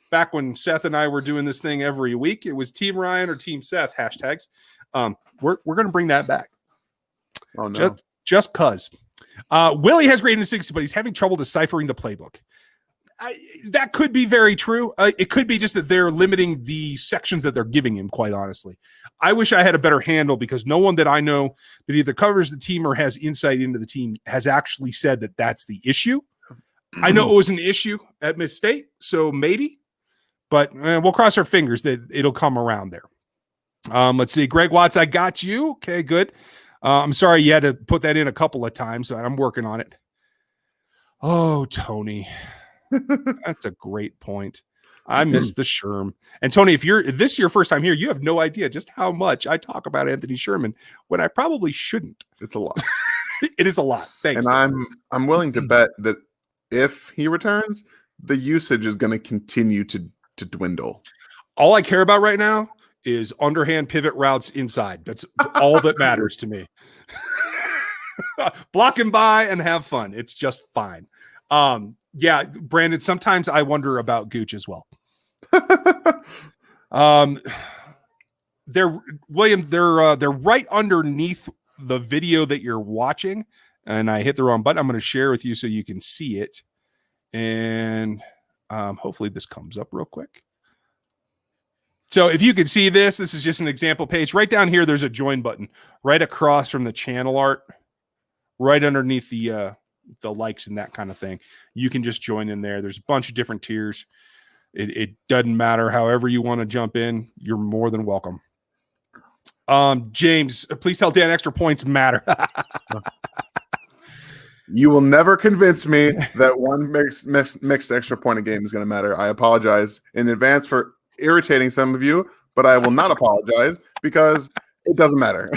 Speaker 1: back when Seth and I were doing this thing every week, it was Team Ryan or Team Seth hashtags. We're going to bring that back.
Speaker 2: Oh, no.
Speaker 1: Just cuz. Willie has graded 60, but he's having trouble deciphering the playbook. That could be very true. It could be just that they're limiting the sections that they're giving him, quite honestly. I wish I had a better handle because no one that I know that either covers the team or has insight into the team has actually said that that's the issue. I know it was an issue at Miss State, so maybe, but we'll cross our fingers that it'll come around there. Let's see. Greg Watts, I got you. Okay, good. I'm sorry you had to put that in a couple of times, but I'm working on it. Oh, Tony. That's a great point. I missed the Sherm. And Tony, if this is your first time here, you have no idea just how much I talk about Anthony Sherman when I probably shouldn't.
Speaker 2: It's a lot.
Speaker 1: It is a lot. Thanks.
Speaker 2: And I'm willing to bet that if he returns, the usage is going to continue to dwindle.
Speaker 1: All I care about right now is underhand pivot routes inside. That's all that matters to me. Block him by and have fun. It's just fine. Yeah, Brandon, sometimes I wonder about Gooch as well. They're right underneath the video that you're watching, and I hit the wrong button. I'm going to share with you so you can see it, and hopefully this comes up real quick. So if you can see this is just an example page. Right down here, there's a join button right across from the channel art, right underneath the likes and that kind of thing. You can just join in there. There's a bunch of different tiers. It doesn't matter. However you want to jump in, you're more than welcome. James, please tell Dan extra points matter.
Speaker 2: You will never convince me that one mixed extra point a game is going to matter. I apologize in advance for irritating some of you, but I will not apologize because it doesn't matter.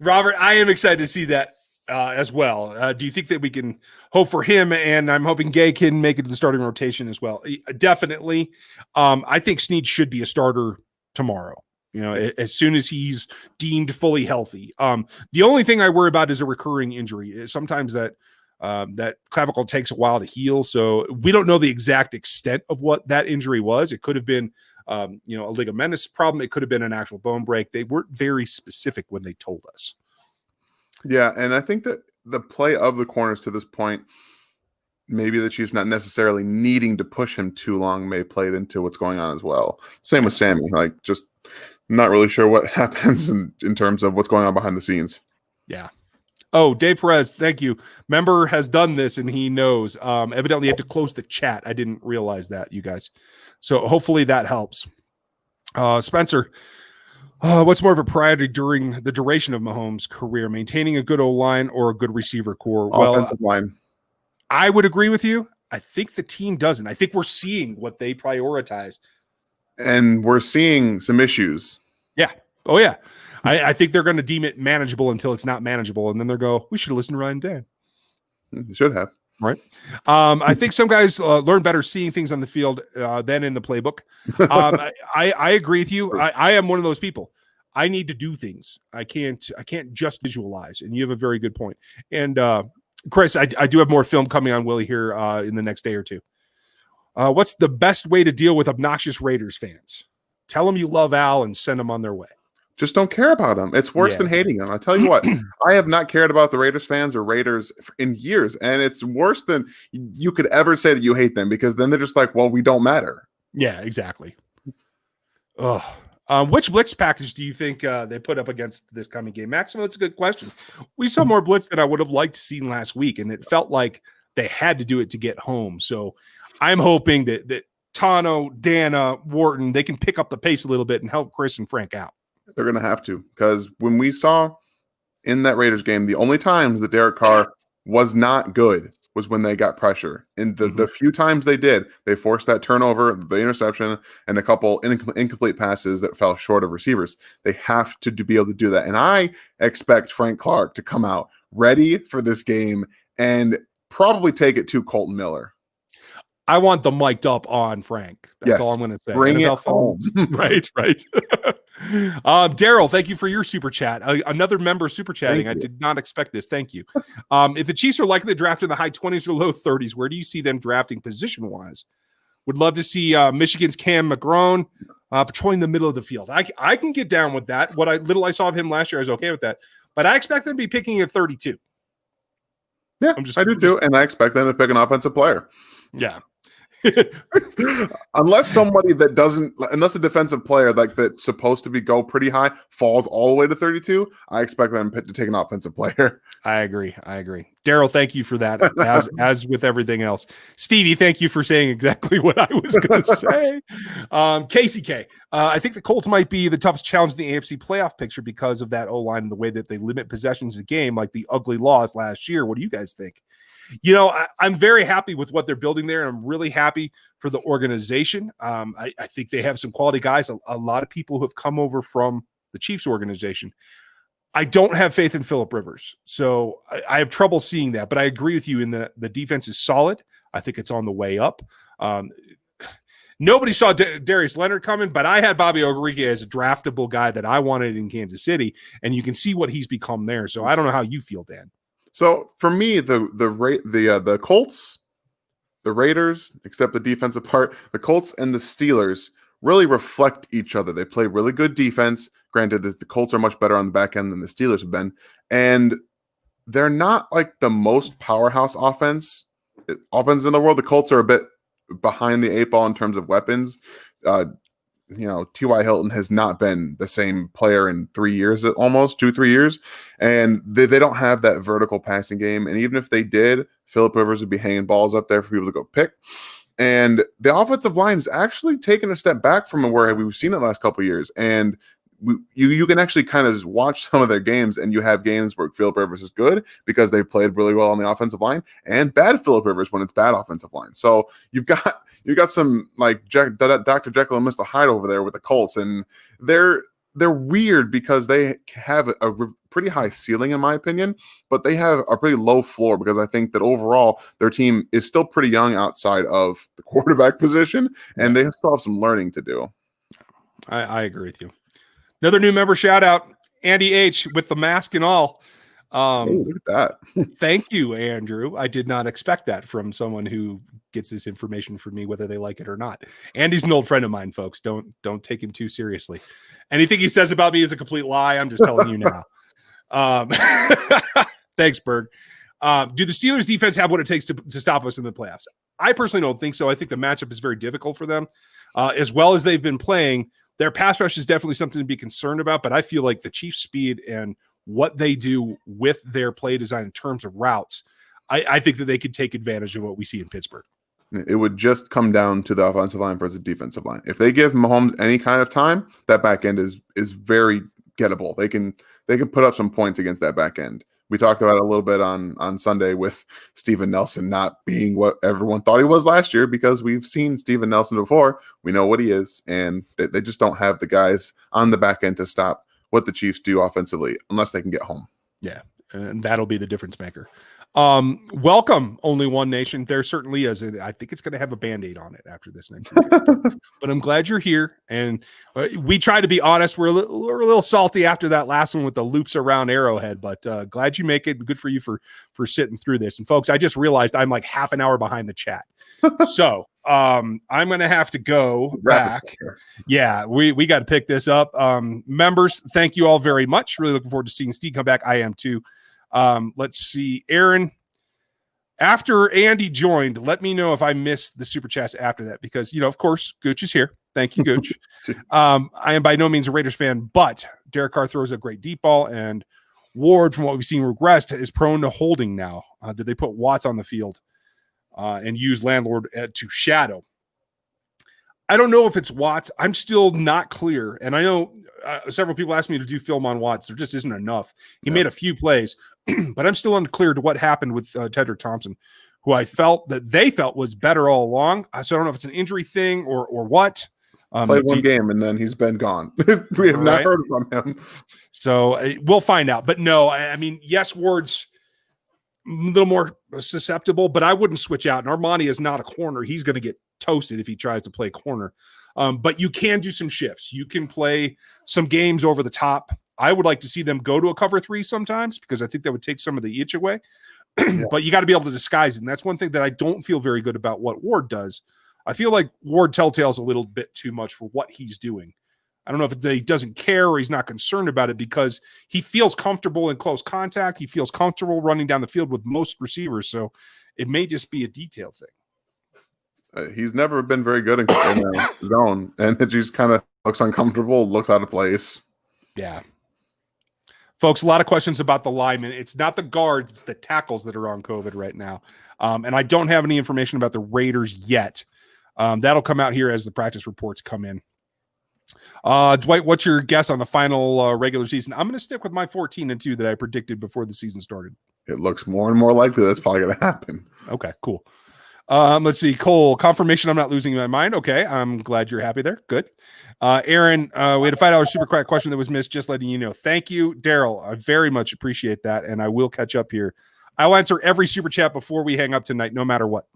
Speaker 1: Robert, I am excited to see that as well. Do you think that we can hope for him? And I'm hoping Gay can make it to the starting rotation as well. Definitely. I think Snead should be a starter tomorrow. You know, as soon as he's deemed fully healthy. The only thing I worry about is a recurring injury. Sometimes that clavicle takes a while to heal, so we don't know the exact extent of what that injury was. It could have been, a ligamentous problem. It could have been an actual bone break. They weren't very specific when they told us.
Speaker 2: Yeah, and I think that the play of the corners to this point, maybe the Chiefs not necessarily needing to push him too long may play it into what's going on as well. Same with Sammy, like just not really sure what happens in terms of what's going on behind the scenes.
Speaker 1: Yeah. Oh, Dave Perez, thank you. Member has done this and he knows. Evidently, you have to close the chat. I didn't realize that, you guys. So hopefully that helps. Spencer, what's more of a priority during the duration of Mahomes' career, maintaining a good O-line or a good receiver core?
Speaker 2: Offensive line.
Speaker 1: I would agree with you. I think the team doesn't. I think we're seeing what they prioritize.
Speaker 2: And we're seeing some issues.
Speaker 1: Yeah. Oh, yeah. I think they're going to deem it manageable until it's not manageable. And then they'll go, we should listen to Ryan Dan.
Speaker 2: They should have.
Speaker 1: Right. I think some guys learn better seeing things on the field than in the playbook. I agree with you. I am one of those people. I need to do things. I can't just visualize. And you have a very good point. And Chris, I do have more film coming on Willie here in the next day or two. What's the best way to deal with obnoxious Raiders fans? Tell them you love Al and send them on their way.
Speaker 2: Just don't care about them. It's worse than hating them. I tell you what, I have not cared about the Raiders fans or Raiders in years. And it's worse than you could ever say that you hate them because then they're just like, well, we don't matter.
Speaker 1: Yeah, exactly. Which blitz package do you think they put up against this coming game? Maximo, that's a good question. We saw more blitz than I would have liked to see last week, and it felt like they had to do it to get home. So I'm hoping that Tano, Dana, Wharton, they can pick up the pace a little bit and help Chris and Frank out.
Speaker 2: They're going to have to, because when we saw in that Raiders game, the only times that Derek Carr was not good was when they got pressure. And the few times they did, they forced that turnover, the interception, and a couple incomplete passes that fell short of receivers. They have to be able to do that. And I expect Frank Clark to come out ready for this game and probably take it to Colton Miller.
Speaker 1: I want the mic'd up on Frank. That's all I'm going to say.
Speaker 2: Bring NFL it home.
Speaker 1: Right. Daryl, thank you for your super chat. Another member super chatting. I did not expect this. Thank you. If the Chiefs are likely to draft in the high 20s or low 30s, where do you see them drafting position-wise? Would love to see Michigan's Cam McGrone patrolling the middle of the field. I can get down with that. What little I saw of him last year, I was okay with that. But I expect them to be picking at 32.
Speaker 2: Yeah, I do too. And I expect them to pick an offensive player.
Speaker 1: Yeah.
Speaker 2: unless a defensive player like that's supposed to go pretty high falls all the way to 32, I expect them to take an offensive player.
Speaker 1: I agree. Daryl, thank you for that. As with everything else, Stevie, thank you for saying exactly what I was going to say. Casey K, I think the Colts might be the toughest challenge in the AFC playoff picture because of that O-line and the way that they limit possessions of the game, like the ugly loss last year. What do you guys think? You know, I'm very happy with what they're building there, and I'm really happy for the organization. I think they have some quality guys. A lot of people who have come over from the Chiefs organization. I don't have faith in Phillip Rivers. So I have trouble seeing that, but I agree with you in the defense is solid. I think it's on the way up. Nobody saw Darius Leonard coming, but I had Bobby Okereke as a draftable guy that I wanted in Kansas City, and you can see what he's become there. So I don't know how you feel, Dan.
Speaker 2: So for me, the Colts, the Raiders, except the defensive part, the Colts and the Steelers really reflect each other. They play really good defense. Granted, the Colts are much better on the back end than the Steelers have been, and they're not like the most powerhouse offense in the world. The Colts are a bit behind the eight ball in terms of weapons. T.Y. Hilton has not been the same player in 3 years, almost 2-3 years, and they don't have that vertical passing game. And even if they did, Phillip Rivers would be hanging balls up there for people to go pick. And the offensive line has actually taken a step back from where we've seen it the last couple of years. And you can actually kind of watch some of their games, and you have games where Phillip Rivers is good because they played really well on the offensive line, and bad Phillip Rivers when it's bad offensive line. So you've got some like Dr. Jekyll and Mr. Hyde over there with the Colts, and they're weird because they have a pretty high ceiling in my opinion, but they have a pretty low floor because I think that overall their team is still pretty young outside of the quarterback position, and they still have some learning to do.
Speaker 1: I agree with you. Another new member shout out, Andy H with the mask and all.
Speaker 2: Look at that.
Speaker 1: Thank you, Andrew. I did not expect that from someone who gets this information from me, whether they like it or not. Andy's an old friend of mine, folks. Don't take him too seriously. Anything he says about me is a complete lie. I'm just telling you now. Thanks, Berg. Do the Steelers defense have what it takes to stop us in the playoffs? I personally don't think so. I think the matchup is very difficult for them. As well as they've been playing, their pass rush is definitely something to be concerned about, but I feel like the Chiefs' speed and what they do with their play design in terms of routes, I think that they could take advantage of what we see in Pittsburgh.
Speaker 2: It would just come down to the offensive line versus defensive line. If they give Mahomes any kind of time, that back end is very gettable. They can put up some points against that back end. We talked about it a little bit on Sunday with Steven Nelson not being what everyone thought he was last year because we've seen Steven Nelson before. We know what he is, and they just don't have the guys on the back end to stop what the Chiefs do offensively unless they can get home.
Speaker 1: Yeah, and that'll be the difference maker. Welcome, Only One Nation. There certainly is. I think it's going to have a Band-Aid on it after this next week. But I'm glad you're here. And we try to be honest. We're a little salty after that last one with the loops around Arrowhead, but glad you make it. Good for you for sitting through this. And folks, I just realized I'm like half an hour behind the chat. So I'm going to have to go back. Yeah, we got to pick this up. Members, thank you all very much. Really looking forward to seeing Steve come back. I am too. Let's see, Aaron. After Andy joined, let me know if I missed the super chats after that, because of course, Gooch is here. Thank you, Gooch. I am by no means a Raiders fan, but Derek Carr throws a great deep ball, and Ward, from what we've seen, regressed, is prone to holding now. Did they put Watts on the field and use Landlord to shadow? I don't know if it's Watts. I'm still not clear. And I know several people asked me to do film on Watts. There just isn't enough. He made a few plays, but I'm still unclear to what happened with Tedrick Thompson, who they felt was better all along. So I don't know if it's an injury thing or what.
Speaker 2: Played one game and then he's been gone. We have not heard from him.
Speaker 1: So we'll find out. But no, I mean, yes, Ward's a little more susceptible, but I wouldn't switch out. And Armani is not a corner. He's going to get toasted if he tries to play corner. But you can do some shifts. You can play some games over the top. I would like to see them go to a cover 3 sometimes, because I think that would take some of the itch away. But you got to be able to disguise it. And that's one thing that I don't feel very good about what Ward does. I feel like Ward telltales a little bit too much for what he's doing. I don't know if he doesn't care or he's not concerned about it, because he feels comfortable in close contact. He feels comfortable running down the field with most receivers. So it may just be a detail thing.
Speaker 2: He's never been very good in zone, and it just kind of looks uncomfortable, looks out of place.
Speaker 1: Yeah. Folks, a lot of questions about the linemen. It's not the guards, it's the tackles that are on COVID right now. And I don't have any information about the Raiders yet. That'll come out here as the practice reports come in. Dwight, what's your guess on the final regular season? I'm going to stick with my 14-2 that I predicted before the season started.
Speaker 2: It looks more and more likely that's probably going to happen.
Speaker 1: Okay, cool. Let's see. Cole, confirmation I'm not losing my mind. Okay. I'm glad you're happy there. Good. Aaron, we had a $5 super crack question that was missed. Just letting you know. Thank you, Daryl. I very much appreciate that. And I will catch up here. I'll answer every super chat before we hang up tonight, no matter what.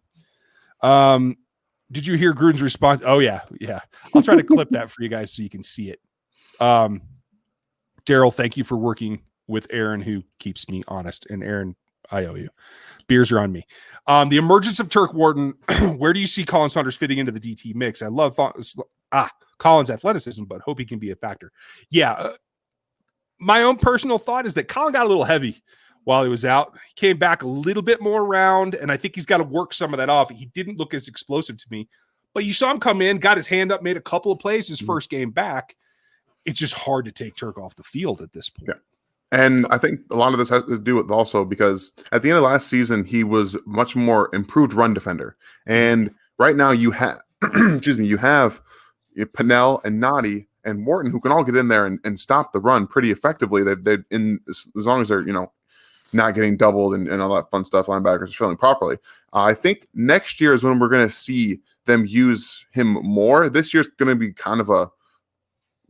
Speaker 1: Did you hear Gruden's response? Oh, yeah. Yeah. I'll try to clip that for you guys so you can see it. Daryl, thank you for working with Aaron, who keeps me honest. And Aaron, I owe you. Beers are on me. The emergence of Turk Wharton. Where do you see Colin Saunders fitting into the DT mix? I love Colin's athleticism, but hope he can be a factor. Yeah. My own personal thought is that Colin got a little heavy while he was out. He came back a little bit more round, and I think he's got to work some of that off. He didn't look as explosive to me, but you saw him come in, got his hand up, made a couple of plays his first game back. It's just hard to take Turk off the field at this point.
Speaker 2: Yeah. And I think a lot of this has to do with also because at the end of last season, he was much more improved run defender. And right now you have, you have Pennell and Noddy and Wharton who can all get in there and stop the run pretty effectively. They're in as long as they're, not getting doubled and all that fun stuff, linebackers are feeling properly. I think next year is when we're going to see them use him more. This year's going to be kind of a,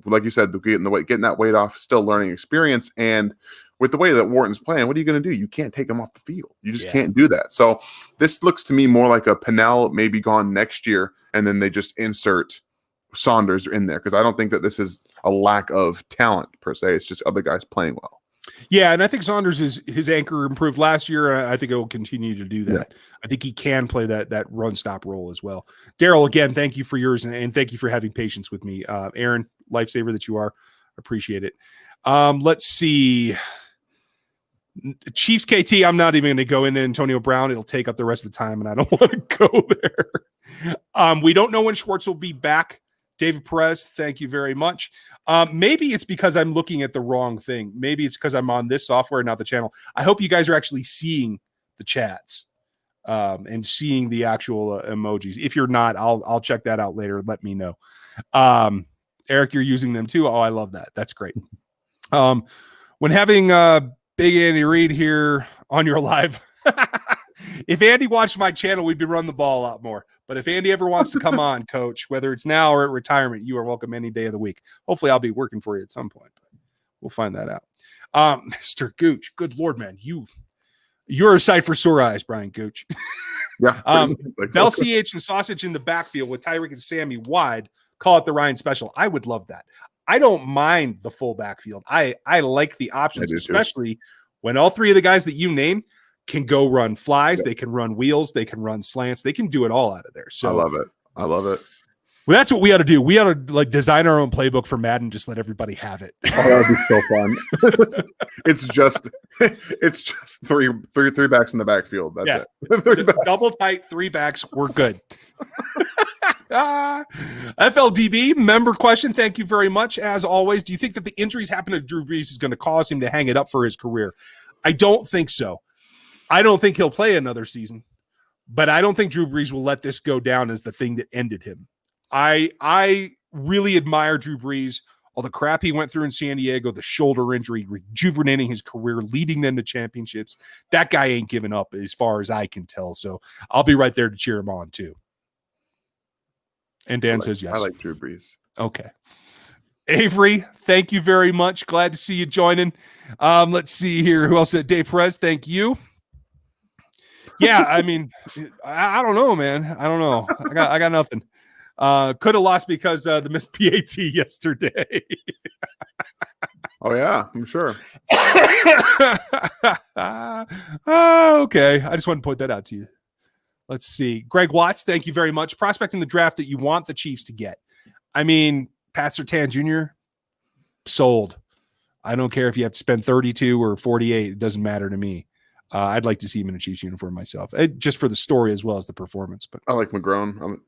Speaker 2: like you said, getting that weight off, still learning experience. And with the way that Wharton's playing, what are you going to do? You can't take him off the field. You just can't do that. So this looks to me more like a Pennell maybe gone next year, and then they just insert Saunders in there, because I don't think that this is a lack of talent per se. It's just other guys playing well.
Speaker 1: Yeah, and I think Saunders his anchor improved last year, and I think it will continue to do that. Yeah. I think he can play that run stop role as well. Daryl, again, thank you for yours, and thank you for having patience with me. Aaron, lifesaver that you are, appreciate it. Let's see. Chiefs KT, I'm not even going to go into Antonio Brown. It'll take up the rest of the time, and I don't want to go there. We don't know when Schwartz will be back. David Perez, thank you very much. Maybe it's because I'm looking at the wrong thing. Maybe it's because I'm on this software, not the channel. I hope you guys are actually seeing the chats and seeing the actual emojis. If you're not, I'll check that out later. Let me know. Eric, you're using them too. Oh, I love that. That's great. When having Big Andy Reid here on your live, if Andy watched my channel, we'd be running the ball a lot more. But if Andy ever wants to come on, Coach, whether it's now or at retirement, you are welcome any day of the week. Hopefully, I'll be working for you at some point. But we'll find that out. Mr. Gooch, good Lord, man, you're a sight for sore eyes, Brian Gooch.
Speaker 2: Yeah.
Speaker 1: Bell CH and Sausage in the backfield with Tyreek and Sammy wide. Call it the Ryan special. I would love that. I don't mind the full backfield. I like the options, especially when all three of the guys that you name can go run flies, they can run wheels, they can run slants, they can do it all out of there. So
Speaker 2: I love it.
Speaker 1: Well, that's what we ought to do. We ought to design our own playbook for Madden, just let everybody have it.
Speaker 2: Oh, that would be so fun. it's just three backs in the backfield. That's it.
Speaker 1: Double tight, three backs. We're good. FLDB member question. Thank you very much. As always, do you think that the injuries happening to Drew Brees is going to cause him to hang it up for his career? I don't think so. I don't think he'll play another season, but I don't think Drew Brees will let this go down as the thing that ended him. I really admire Drew Brees, all the crap he went through in San Diego, the shoulder injury, rejuvenating his career, leading them to championships. That guy ain't giving up as far as I can tell. So I'll be right there to cheer him on too. And Dan says yes.
Speaker 2: I like Drew Brees.
Speaker 1: Okay. Avery, thank you very much. Glad to see you joining. Let's see here. Who else said? Dave Perez, thank you. Yeah, I mean, I don't know, man. I don't know. I got nothing. Could have lost because the missed PAT yesterday.
Speaker 2: Oh yeah, I'm sure.
Speaker 1: Okay. I just want to point that out to you. Let's see. Greg Watts, thank you very much. Prospect in the draft that you want the Chiefs to get. I mean, Pat Surtain Jr., sold. I don't care if you have to spend 32 or 48. It doesn't matter to me. I'd like to see him in a Chiefs uniform myself, just for the story as well as the performance. But
Speaker 2: I like McGrone.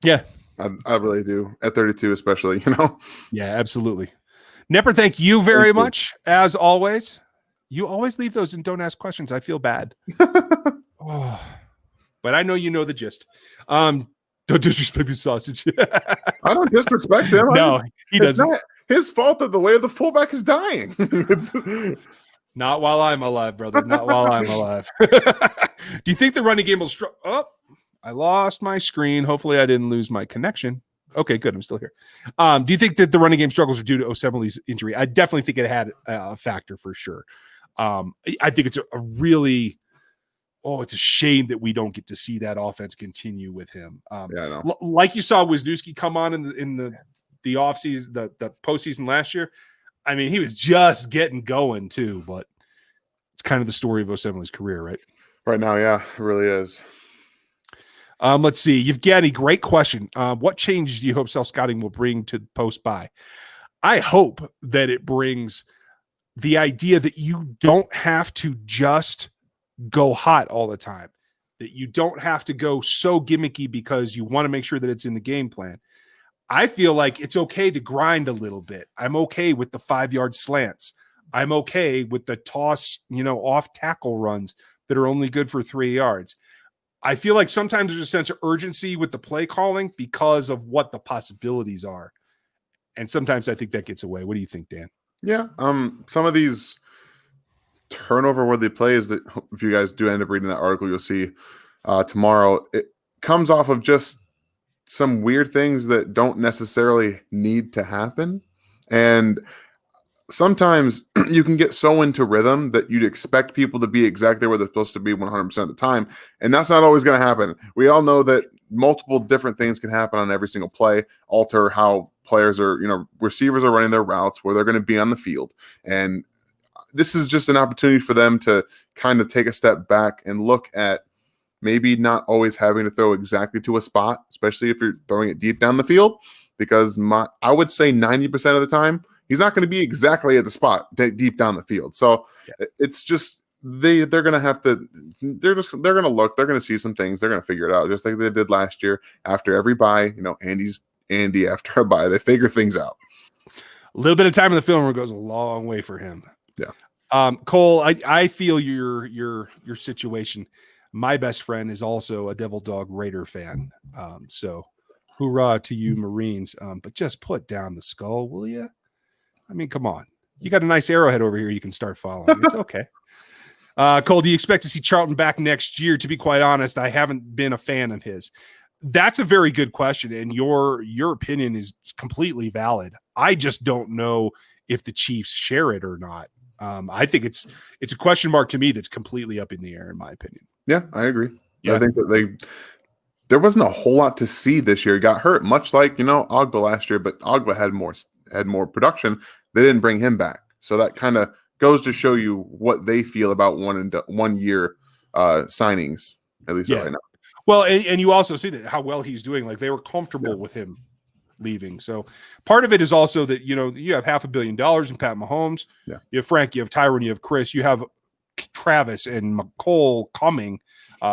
Speaker 1: Yeah.
Speaker 2: I really do. At 32 especially,
Speaker 1: Yeah, absolutely. Nepper, thank you very much, as always. You always leave those and don't ask questions. I feel bad. Oh. But I know you know the gist. Don't disrespect the sausage.
Speaker 2: I don't disrespect him.
Speaker 1: No, he doesn't.
Speaker 2: It's not his fault that the way of the fullback is dying.
Speaker 1: Not while I'm alive, brother. Not while I'm alive. Do you think the running game will I lost my screen. Hopefully I didn't lose my connection. Okay, good. I'm still here. Do you think that the running game struggles are due to Osemele's injury? I definitely think it had a factor for sure. I think it's a really it's a shame that we don't get to see that offense continue with him.
Speaker 2: I know.
Speaker 1: Like you saw Wisniewski come on in the offseason, the postseason last year. I mean, he was just getting going too, but it's kind of the story of Osemele's career, right?
Speaker 2: Right now, yeah, it really is.
Speaker 1: Let's see. Yevgeny, great question. What changes do you hope self-scouting will bring to post buy? I hope that it brings the idea that you don't have to just go hot all the time, that you don't have to go so gimmicky because you want to make sure that it's in the game plan. I feel like it's okay to grind a little bit. I'm okay with the 5-yard slants. I'm okay with the toss, off tackle runs that are only good for 3 yards. I feel like sometimes there's a sense of urgency with the play calling because of what the possibilities are. And sometimes I think that gets away. What do you think, Dan?
Speaker 2: Yeah. Some of these turnover-worthy plays that, if you guys do end up reading that article, you'll see tomorrow, it comes off of just some weird things that don't necessarily need to happen. And sometimes you can get so into rhythm that you'd expect people to be exactly where they're supposed to be 100% of the time. And that's not always going to happen. We all know that multiple different things can happen on every single play, alter how players are, receivers are running their routes, where they're going to be on the field. And this is just an opportunity for them to kind of take a step back and look at maybe not always having to throw exactly to a spot, especially if you're throwing it deep down the field, because I would say 90% of the time, he's not going to be exactly at the spot deep down the field. So it's just they're going to have to they're going to look, they're going to see some things, they're going to figure it out, just like they did last year after every bye. Andy after a bye, they figure things out.
Speaker 1: A little bit of time in the film room goes a long way for him.
Speaker 2: Yeah.
Speaker 1: Cole, I feel your situation. My best friend is also a Devil Dog Raider fan. So hoorah to you Marines. But just put down the skull, will you? I mean, come on. You got a nice arrowhead over here you can start following. It's okay. Cole, do you expect to see Charlton back next year? To be quite honest, I haven't been a fan of his. That's a very good question, and your opinion is completely valid. I just don't know if the Chiefs share it or not. I think it's a question mark to me that's completely up in the air, in my opinion.
Speaker 2: Yeah, I agree.
Speaker 1: Yeah.
Speaker 2: I think that there wasn't a whole lot to see this year. He got hurt, much like Ogba last year, but Ogba had more production. They didn't bring him back, so that kind of goes to show you what they feel about 1 year signings, at least right now.
Speaker 1: Well, and you also see that how well he's doing. Like, they were comfortable with him leaving. So part of it is also that you have $500 million in Pat Mahomes.
Speaker 2: Yeah.
Speaker 1: You have Frank, you have Tyron, you have Chris, you have Travis and McCole coming.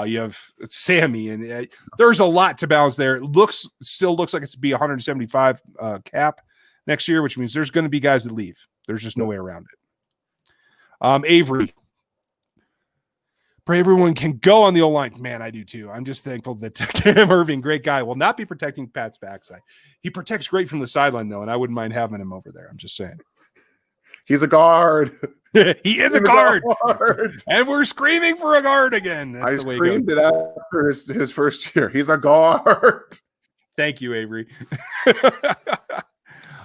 Speaker 1: You have Sammy, and there's a lot to balance there. It still looks like it's to be 175 cap next year, which means there's going to be guys that leave. There's just no way around it. Avery, pray everyone can go on the O-line. Man, I do too. I'm just thankful that Cam Irving, great guy, will not be protecting Pat's backside. He protects great from the sideline, though, and I wouldn't mind having him over there. I'm just saying.
Speaker 2: He's a guard.
Speaker 1: He is a guard. And we're screaming for a guard again. That's
Speaker 2: I
Speaker 1: the way
Speaker 2: screamed it after his first year. He's a guard.
Speaker 1: Thank you, Avery.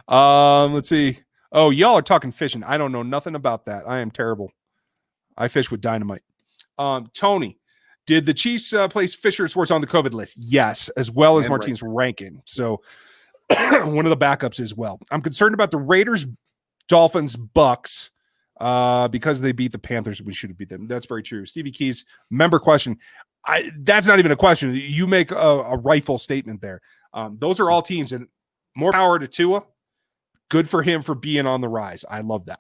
Speaker 1: Let's see. Oh, y'all are talking fishing. I don't know nothing about that. I am terrible. I fish with dynamite. Tony, did the Chiefs place Fisher Schwartz on the COVID list? Yes, as well as Martinez Rankin. So one of the backups as well. I'm concerned about the Raiders, Dolphins, Bucks because they beat the Panthers. We should have beat them. That's very true. Stevie Keys, member question. That's not even a question. You make a rightful statement there. Those are all teams, and more power to Tua. Good for him for being on the rise. I love that.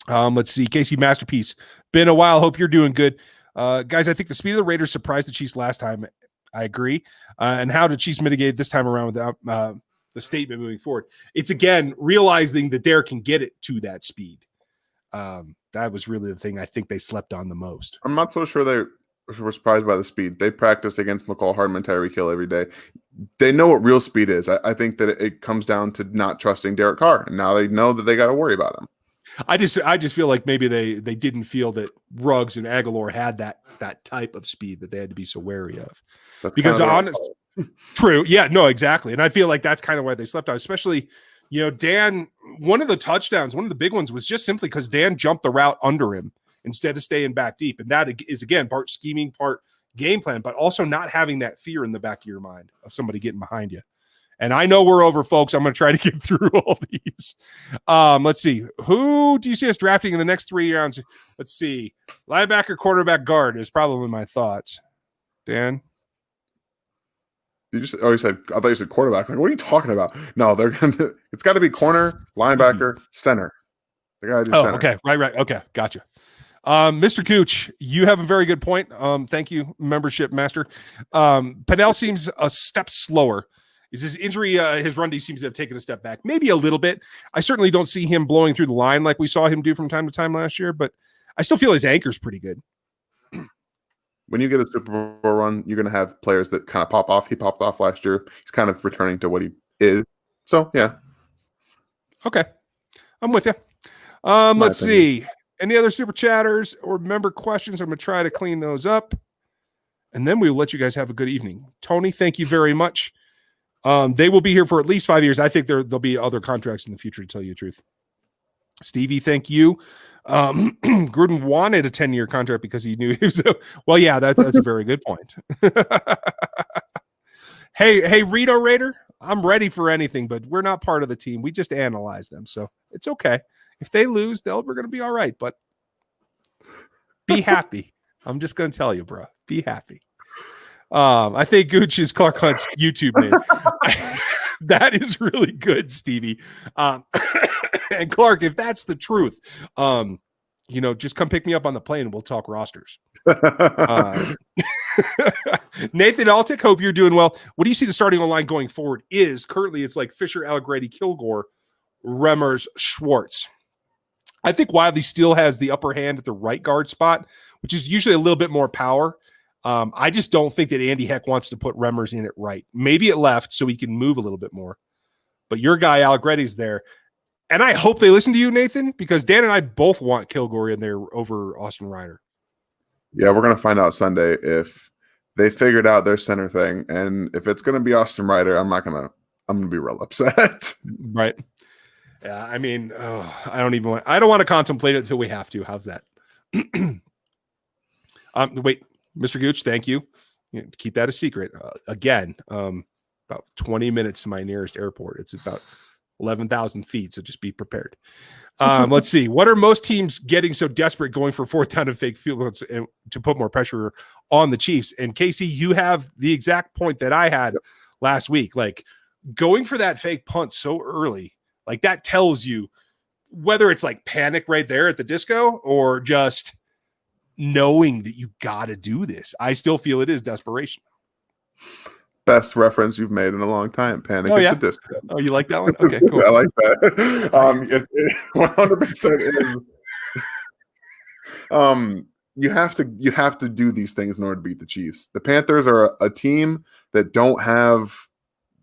Speaker 1: Let's see. Casey Masterpiece. Been a while. Hope you're doing good. Guys, I think the speed of the Raiders surprised the Chiefs last time. I agree. And how did Chiefs mitigate this time around without the statement moving forward? It's, again, realizing that Derek can get it to that speed. That was really the thing I think they slept on the most.
Speaker 2: I'm not so sure they were surprised by the speed. They practice against McCall Hardman, Tyreek Hill every day. They know what real speed is. I think that it comes down to not trusting Derek Carr. And now they know that they got to worry about him.
Speaker 1: I just feel like maybe they didn't feel that Ruggs and Aguilar had that type of speed that they had to be so wary of.
Speaker 2: That's
Speaker 1: Because
Speaker 2: kind of
Speaker 1: true, yeah, no, exactly, and I feel like that's kind of why they slept on, especially. Dan, one of the touchdowns, one of the big ones was just simply because Dan jumped the route under him instead of staying back deep. And that is, again, part scheming, part game plan, but also not having that fear in the back of your mind of somebody getting behind you. And I know we're over, folks. I'm going to try to get through all these. Let's see. Who do you see us drafting in the next 3 rounds? Let's see. Linebacker, quarterback, guard is probably my thoughts. Dan?
Speaker 2: You said, I thought you said quarterback. Like, what are you talking about? No, it's got to be corner, linebacker, center. They got to do center.
Speaker 1: Okay. Right. Okay. Gotcha. Mr. Cooch, you have a very good point. Thank you, membership master. Pennell seems a step slower. Is his injury, his run D seems to have taken a step back, maybe a little bit. I certainly don't see him blowing through the line like we saw him do from time to time last year, but I still feel his anchor's pretty good.
Speaker 2: When you get a Super Bowl run, you're going to have players that kind of pop off. He popped off last year. He's kind of returning to what he is. So, yeah.
Speaker 1: Okay. I'm with you. Let's see. Any other super chatters or member questions? I'm going to try to clean those up. And then we'll let you guys have a good evening. Tony, thank you very much. They will be here for at least 5 years. I think there'll be other contracts in the future, to tell you the truth. Stevie, thank you. Gruden wanted a 10-year contract because he knew he was well, yeah, that's a very good point. Hey, Rito Raider, I'm ready for anything, but we're not part of the team. We just analyze them, so it's okay. If they lose, we're going to be all right, but be happy. I'm just going to tell you, bro. Be happy. I think Gooch is Clark Hunt's YouTube name. That is really good, Stevie. And Clark, if that's the truth, just come pick me up on the plane and we'll talk rosters. Nathan Altick, hope you're doing well. What do you see the starting line going forward is? Currently, it's like Fisher, Allegretti, Kilgore, Remmers, Schwartz. I think Wiley still has the upper hand at the right guard spot, which is usually a little bit more power. I just don't think that Andy Heck wants to put Remmers in at right. Maybe at left so he can move a little bit more. But your guy, Allegretti's there. And I hope they listen to you, Nathan, because Dan and I both want Kilgore in there over Austin Ryder.
Speaker 2: Yeah, we're going to find out Sunday if they figured out their center thing. And if it's going to be Austin Ryder, I'm going to be real upset.
Speaker 1: Right. Yeah, I mean, I don't want to contemplate it until we have to. How's that? Wait, Mr. Gooch, thank you. Keep that a secret. Again, about 20 minutes to my nearest airport. It's about 11,000 feet, so just be prepared. Let's see. What are most teams getting so desperate going for fourth down and fake field goals to put more pressure on the Chiefs? And Casey, you have the exact point that I had last week. Like going for that fake punt so early, like that tells you whether it's like panic right there at the disco or just knowing that you got to do this. I still feel it is desperation.
Speaker 2: Best reference you've made in a long time. Panic at the disco.
Speaker 1: Oh, you like that one? Okay, cool.
Speaker 2: I like that. 100% is. You have to do these things in order to beat the Chiefs. The Panthers are a team that don't have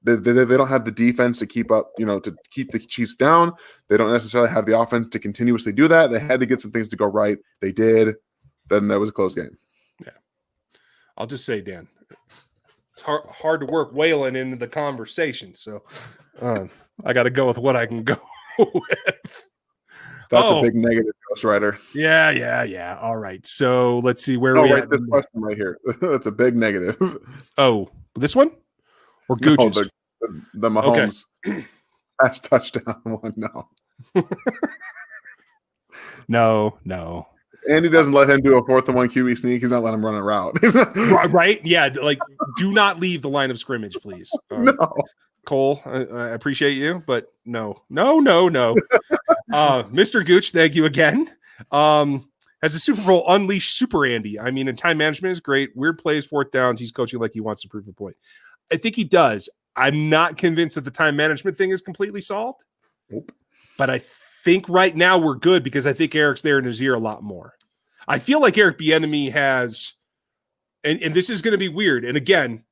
Speaker 2: they don't have the defense to keep up, to keep the Chiefs down. They don't necessarily have the offense to continuously do that. They had to get some things to go right. They did. Then that was a close game.
Speaker 1: Yeah. I'll just say, Dan, it's hard to work Waylon into the conversation. So I got to go with what I can go with.
Speaker 2: That's a big negative, Ghost Rider.
Speaker 1: Yeah. All right. So let's see where we
Speaker 2: at. This question right here. That's a big negative.
Speaker 1: Oh, this one? Or Gooch's?
Speaker 2: No, the Mahomes pass touchdown one.
Speaker 1: No.
Speaker 2: Andy doesn't let him do a 4th and 1 QB sneak. He's not letting him run a route.
Speaker 1: Right? Yeah. Like, do not leave the line of scrimmage, please.
Speaker 2: No.
Speaker 1: Cole, I appreciate you, but no. Mr. Gooch, thank you again. Has the Super Bowl unleashed Super Andy? I mean, and time management is great. Weird plays, 4th downs. He's coaching like he wants to prove a point. I think he does. I'm not convinced that the time management thing is completely solved.
Speaker 2: Nope.
Speaker 1: But I think right now we're good because I think Eric's there in his ear a lot more. I feel like Eric Bieniemy has, and this is going to be weird. And again,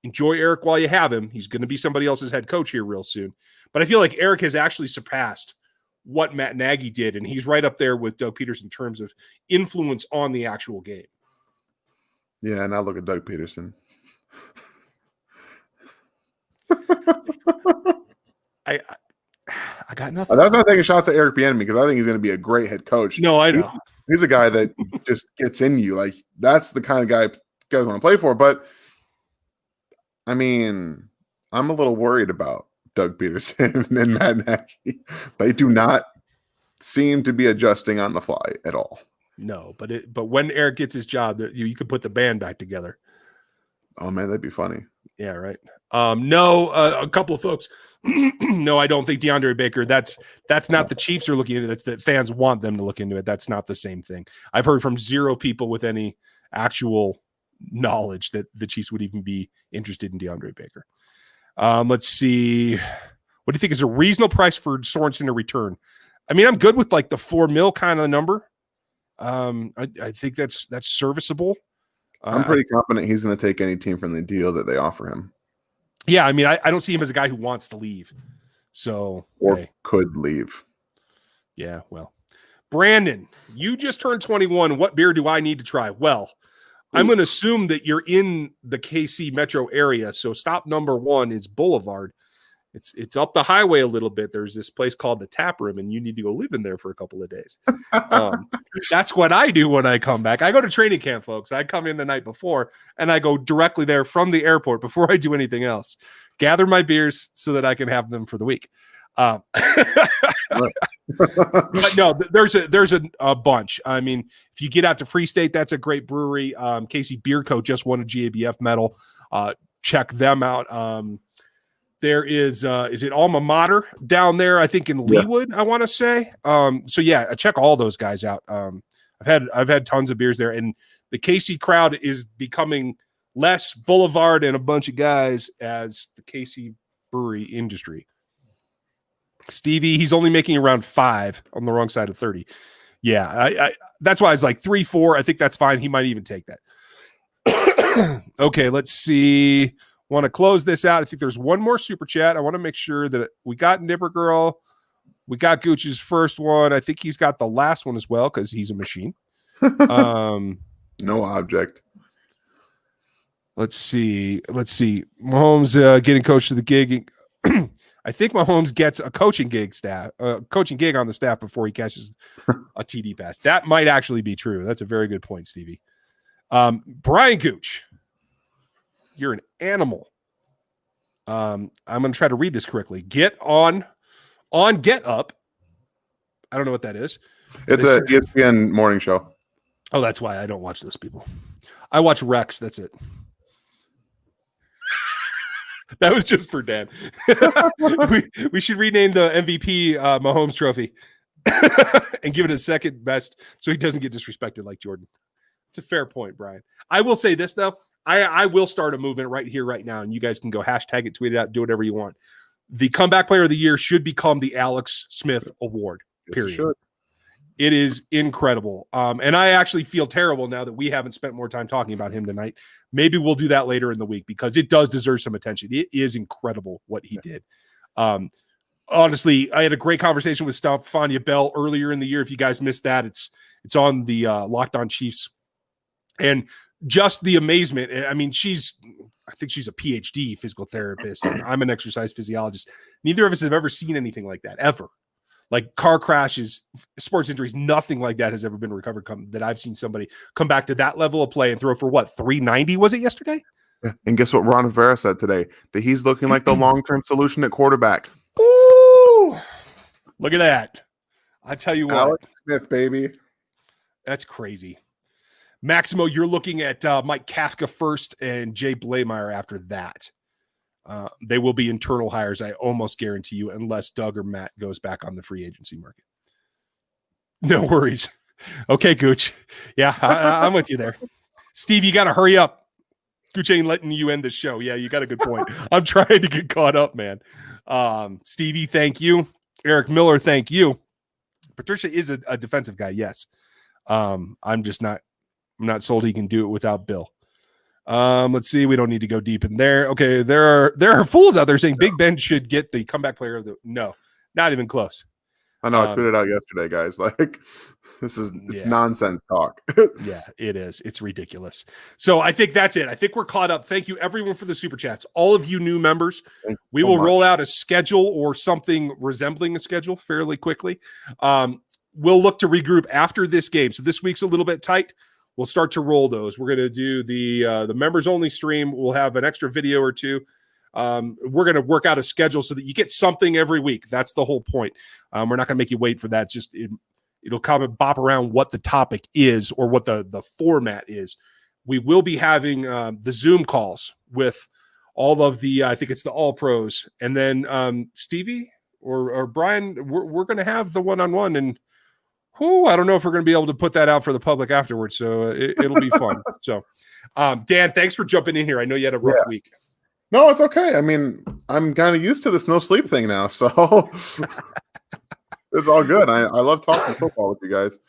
Speaker 1: enjoy Eric while you have him. He's going to be somebody else's head coach here real soon. But I feel like Eric has actually surpassed what Matt Nagy did, and he's right up there with Doug Peterson in terms of influence on the actual game.
Speaker 2: Yeah, now look at Doug Peterson.
Speaker 1: I got nothing.
Speaker 2: I'm not taking shots at Eric Bieniemy because I think he's going to be a great head coach.
Speaker 1: No, I know.
Speaker 2: He's a guy that just gets in you. Like, that's the kind of guy guys want to play for. But, I mean, I'm a little worried about Doug Peterson and Matt Nagy. They do not seem to be adjusting on the fly at all.
Speaker 1: No, but when Eric gets his job, you could put the band back together.
Speaker 2: Oh, man, that'd be funny.
Speaker 1: Yeah, right. A couple of folks. No, I don't think DeAndre Baker. That's not the Chiefs are looking into it. That's that fans want them to look into it. That's not the same thing. I've heard from zero people with any actual knowledge that the Chiefs would even be interested in DeAndre Baker. Let's see. What do you think is a reasonable price for Sorensen to return? I mean, I'm good with like the $4 million kind of number. I think that's serviceable.
Speaker 2: I'm pretty confident he's going to take any team from the deal that they offer him.
Speaker 1: Yeah, I mean, I don't see him as a guy who wants to leave. So
Speaker 2: could leave.
Speaker 1: Yeah, well. Brandon, you just turned 21. What beer do I need to try? Well, I'm going to assume that you're in the KC metro area. So stop number 1 is Boulevard. It's up the highway a little bit. There's this place called the Tap Room, and you need to go live in there for a couple of days. That's what I do when I come back. I go to training camp, folks. I come in the night before, and I go directly there from the airport before I do anything else. Gather my beers so that I can have them for the week. But no, there's a bunch. I mean, if you get out to Free State, that's a great brewery. Casey Beer Co. just won a GABF medal. Check them out. There is it Alma Mater down there? I think in Leawood, I want to say. So yeah, check all those guys out. I've had tons of beers there, and the KC crowd is becoming less Boulevard and a bunch of guys as the KC brewery industry. Stevie, he's only making around 5 on the wrong side of 30. Yeah, I that's why I was like 3-4. I think that's fine. He might even take that. Okay, let's see. Want to close this out. I think there's one more super chat. I want to make sure that we got Nipper Girl. We got Gooch's first one. I think he's got the last one as well because he's a machine.
Speaker 2: No object.
Speaker 1: Let's see. Mahomes getting coached to the gig. I think Mahomes gets a coaching gig on the staff before he catches a TD pass. That might actually be true. That's a very good point, Stevie. Brian Gooch. You're an animal. I'm going to try to read this correctly. Get on Get Up. I don't know what that is.
Speaker 2: It's a ESPN morning show.
Speaker 1: Oh, that's why I don't watch those people. I watch Rex. That's it. That was just for Dan. we should rename the MVP Mahomes Trophy and give it a second best so he doesn't get disrespected like Jordan. It's a fair point, Brian. I will say this, though. I will start a movement right here, right now, and you guys can go hashtag it, tweet it out, do whatever you want. The Comeback Player of the Year should become the Alex Smith Award, period. It is incredible. And I actually feel terrible now that we haven't spent more time talking about him tonight. Maybe we'll do that later in the week because it does deserve some attention. It is incredible what he did. Honestly, I had a great conversation with Stefania Bell earlier in the year. If you guys missed that, it's on the Locked On Chiefs. And just the amazement. I mean, I think she's a PhD physical therapist. And I'm an exercise physiologist. Neither of us have ever seen anything like that, ever. Like car crashes, sports injuries, nothing like that has ever been recovered that I've seen somebody come back to that level of play and throw for what, 390 was it yesterday?
Speaker 2: Yeah. And guess what Ron Rivera said today? That he's looking like the long-term solution at quarterback.
Speaker 1: Ooh, look at that. I tell you what.
Speaker 2: Alex Smith, baby.
Speaker 1: That's crazy. Maximo, you're looking at Mike Kafka first and Jay Blameyer after that. They will be internal hires, I almost guarantee you, unless Doug or Matt goes back on the free agency market. No worries. Okay, Gooch. Yeah, I'm with you there. Steve, you got to hurry up. Gooch ain't letting you end the show. Yeah, you got a good point. I'm trying to get caught up, man. Stevie, thank you. Eric Miller, thank you. Patricia is a defensive guy, yes. I'm not sold he can do it without Bill. Let's see. We don't need to go deep in there. Okay, there are fools out there saying Big Ben should get the comeback player of the. No, not even close.
Speaker 2: I know. I tweeted out yesterday, guys. Like, it's nonsense talk.
Speaker 1: Yeah, it is. It's ridiculous. So I think that's it. I think we're caught up. Thank you, everyone, for the super chats. All of you new members, we will roll out a schedule or something resembling a schedule fairly quickly. We'll look to regroup after this game. So this week's a little bit tight. We'll start to roll those. We're going to do the members only stream. We'll have an extra video or two. We're going to work out a schedule so that you get something every week. That's the whole point. We're not going to make you wait for that. It's just it'll kind of bop around what the topic is or what the format is. We will be having the Zoom calls with all of the, I think it's the All Pros. And then Stevie or Brian, we're going to have the one-on-one. And I don't know if we're going to be able to put that out for the public afterwards. So it'll be fun. So Dan, thanks for jumping in here. I know you had a rough week.
Speaker 2: No, it's okay. I mean, I'm kind of used to this no sleep thing now, so it's all good. I love talking football with you guys.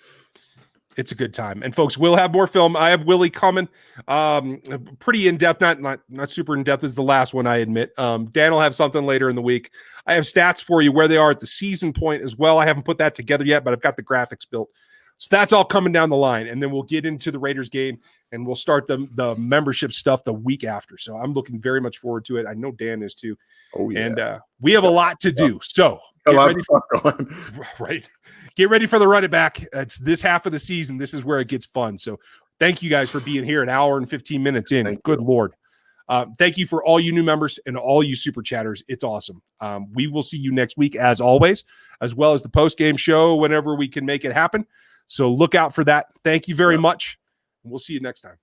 Speaker 1: It's a good time. And folks, we'll have more film. I have Willie coming. Pretty in-depth, not super in-depth as the last one, I admit. Dan will have something later in the week. I have stats for you where they are at the season point as well. I haven't put that together yet, but I've got the graphics built. So that's all coming down the line. And then we'll get into the Raiders game and we'll start the membership stuff the week after. So I'm looking very much forward to it. I know Dan is too.
Speaker 2: Oh, yeah.
Speaker 1: And we have a lot to do. So get ready for the run it back. It's this half of the season. This is where it gets fun. So thank you guys for being here an hour and 15 minutes in. Good Lord. Thank you for all you new members and all you super chatters. It's awesome. We will see you next week as always, as well as the post-game show whenever we can make it happen. So look out for that. Thank you very much. We'll see you next time.